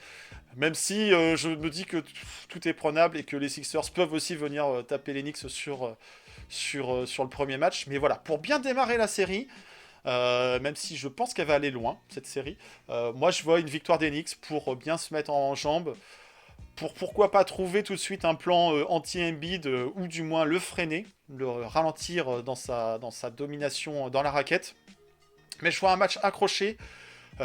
Même si je me dis que tout est prenable et que les Sixers peuvent aussi venir taper les Knicks sur le premier match. Mais voilà, pour bien démarrer la série, même si je pense qu'elle va aller loin, cette série, moi je vois une victoire des Knicks pour bien se mettre en jambes. Pourquoi pas trouver tout de suite un plan anti-Embiid ou du moins le freiner, le ralentir dans sa domination dans la raquette. Mais je vois un match accroché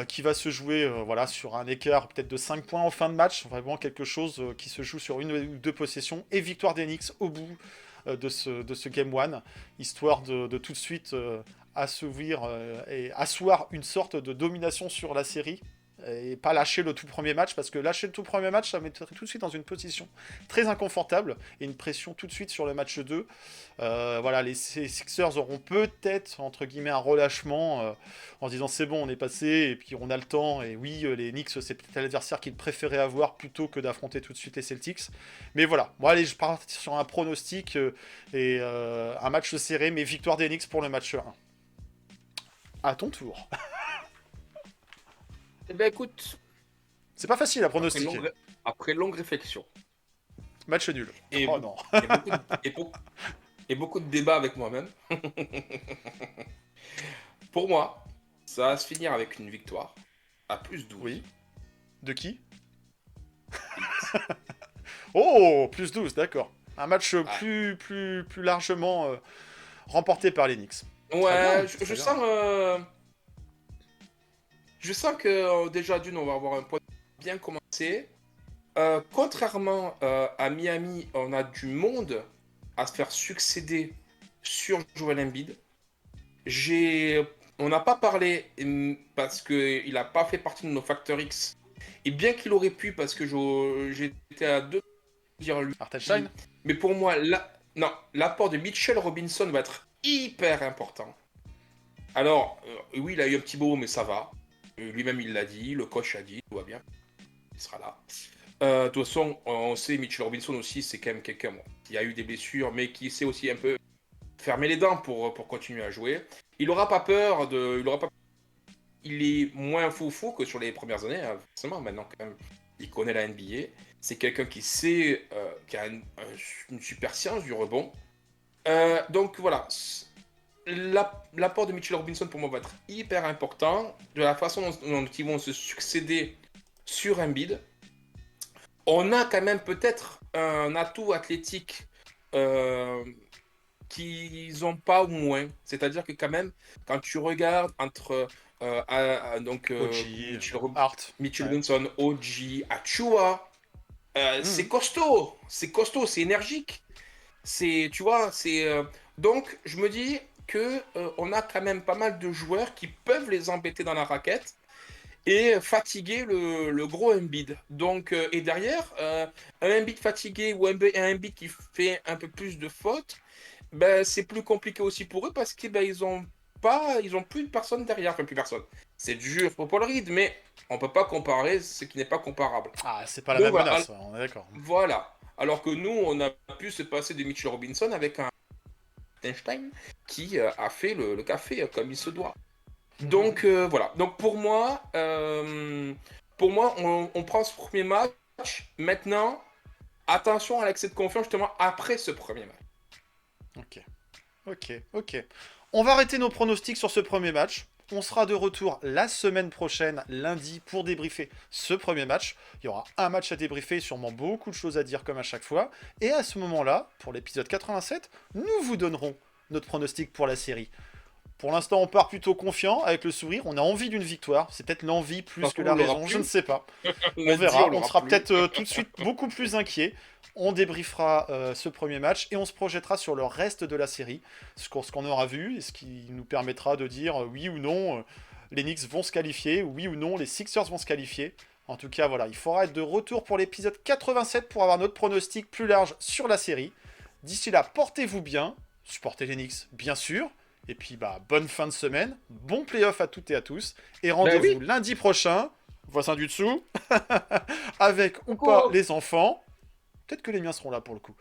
qui va se jouer sur un écart peut-être de 5 points en fin de match, vraiment quelque chose qui se joue sur une ou deux possessions, et victoire des Knicks au bout de ce Game 1, histoire de tout de suite assouvir et asseoir une sorte de domination sur la série. Et pas lâcher le tout premier match, parce que lâcher le tout premier match, ça mettrait tout de suite dans une position très inconfortable, et une pression tout de suite sur le match 2. Les Sixers auront peut-être, entre guillemets, un relâchement, en disant c'est bon, on est passé, et puis on a le temps, et oui, les Knicks, c'est peut-être l'adversaire qu'ils préféraient avoir, plutôt que d'affronter tout de suite les Celtics. Mais voilà, moi, allez, je pars sur un pronostic, et un match serré, mais victoire des Knicks pour le match 1. À ton tour. Eh ben écoute, C'est pas facile à pronostiquer. après longue réflexion Match nul. et, Oh non. et beaucoup de débats avec moi-même, pour moi, ça va se finir avec une victoire à plus 12. Oui. De qui? Oh, plus 12, d'accord. Un match plus largement remporté par les Knicks. Ouais, Très bien. Je sens que déjà d'une, on va avoir un point bien commencé. Contrairement à Miami, on a du monde à se faire succéder sur Joel Embiid. On n'a pas parlé parce qu'il n'a pas fait partie de nos facteurs X. Et bien qu'il aurait pu, parce que j'étais à deux de dire lui. Hartenstein. Mais pour moi, l'apport de Mitchell Robinson va être hyper important. Alors, oui, il a eu un petit bout, mais ça va. Lui-même, il l'a dit, le coach a dit, tout va bien. Il sera là. De toute façon, on sait, Mitchell Robinson aussi, c'est quand même quelqu'un qui a eu des blessures, mais qui sait aussi un peu fermer les dents pour continuer à jouer. Il n'aura pas peur de... Il est moins fou que sur les premières années, hein, forcément. Maintenant, quand même, il connaît la NBA. C'est quelqu'un qui sait, qui a une super science du rebond. Donc voilà, l'apport de Mitchell Robinson pour moi va être hyper important. De la façon dont ils vont se succéder sur Embiid. On a quand même peut-être un atout athlétique qu'ils n'ont pas ou moins. C'est-à-dire que quand même, quand tu regardes entre Mitchell Robinson, OG, Achua, c'est costaud, c'est énergique. Tu vois, donc je me dis que on a quand même pas mal de joueurs qui peuvent les embêter dans la raquette et fatiguer le gros Embiid. Donc, et derrière, un Embiid fatigué ou un Embiid qui fait un peu plus de fautes, ben, c'est plus compliqué aussi pour eux parce qu'ils ils ont plus de personne derrière, enfin plus personne. C'est dur pour Paul Reed, mais on peut pas comparer ce qui n'est pas comparable. Ah, c'est pas la même menace, on est d'accord. Voilà. Alors que nous, on a pu se passer de Mitchell Robinson avec un Einstein qui a fait le café comme il se doit. Donc voilà. Donc pour moi, on prend ce premier match. Maintenant, attention à l'excès de confiance justement après ce premier match. Ok. On va arrêter nos pronostics sur ce premier match. On sera de retour la semaine prochaine, lundi, pour débriefer ce premier match. Il y aura un match à débriefer, sûrement beaucoup de choses à dire comme à chaque fois. Et à ce moment-là, pour l'épisode 87, nous vous donnerons notre pronostic pour la série. Pour l'instant, on part plutôt confiant, avec le sourire. On a envie d'une victoire. C'est peut-être l'envie plus Parce que qu'on la l'aura raison, plus. je ne sais pas. On Lundi, verra. On l'aura sera plus. peut-être tout de suite beaucoup plus inquiet. On débriefera ce premier match et on se projettera sur le reste de la série, ce qu'on aura vu et ce qui nous permettra de dire oui ou non les Knicks vont se qualifier, oui ou non les Sixers vont se qualifier. En tout cas, voilà, il faudra être de retour pour l'épisode 87 pour avoir notre pronostic plus large sur la série. D'ici là, portez-vous bien, supportez les Knicks, bien sûr. Et puis, bonne fin de semaine, bon playoff à toutes et à tous. Et rendez-vous lundi prochain, voisin du dessous, avec ou pas les enfants. Peut-être que les miens seront là pour le coup.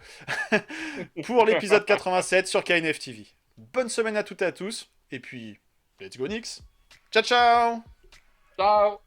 Pour l'épisode 87 sur KNF TV. Bonne semaine à toutes et à tous. Et puis, let's go Knicks. Ciao, ciao. Ciao.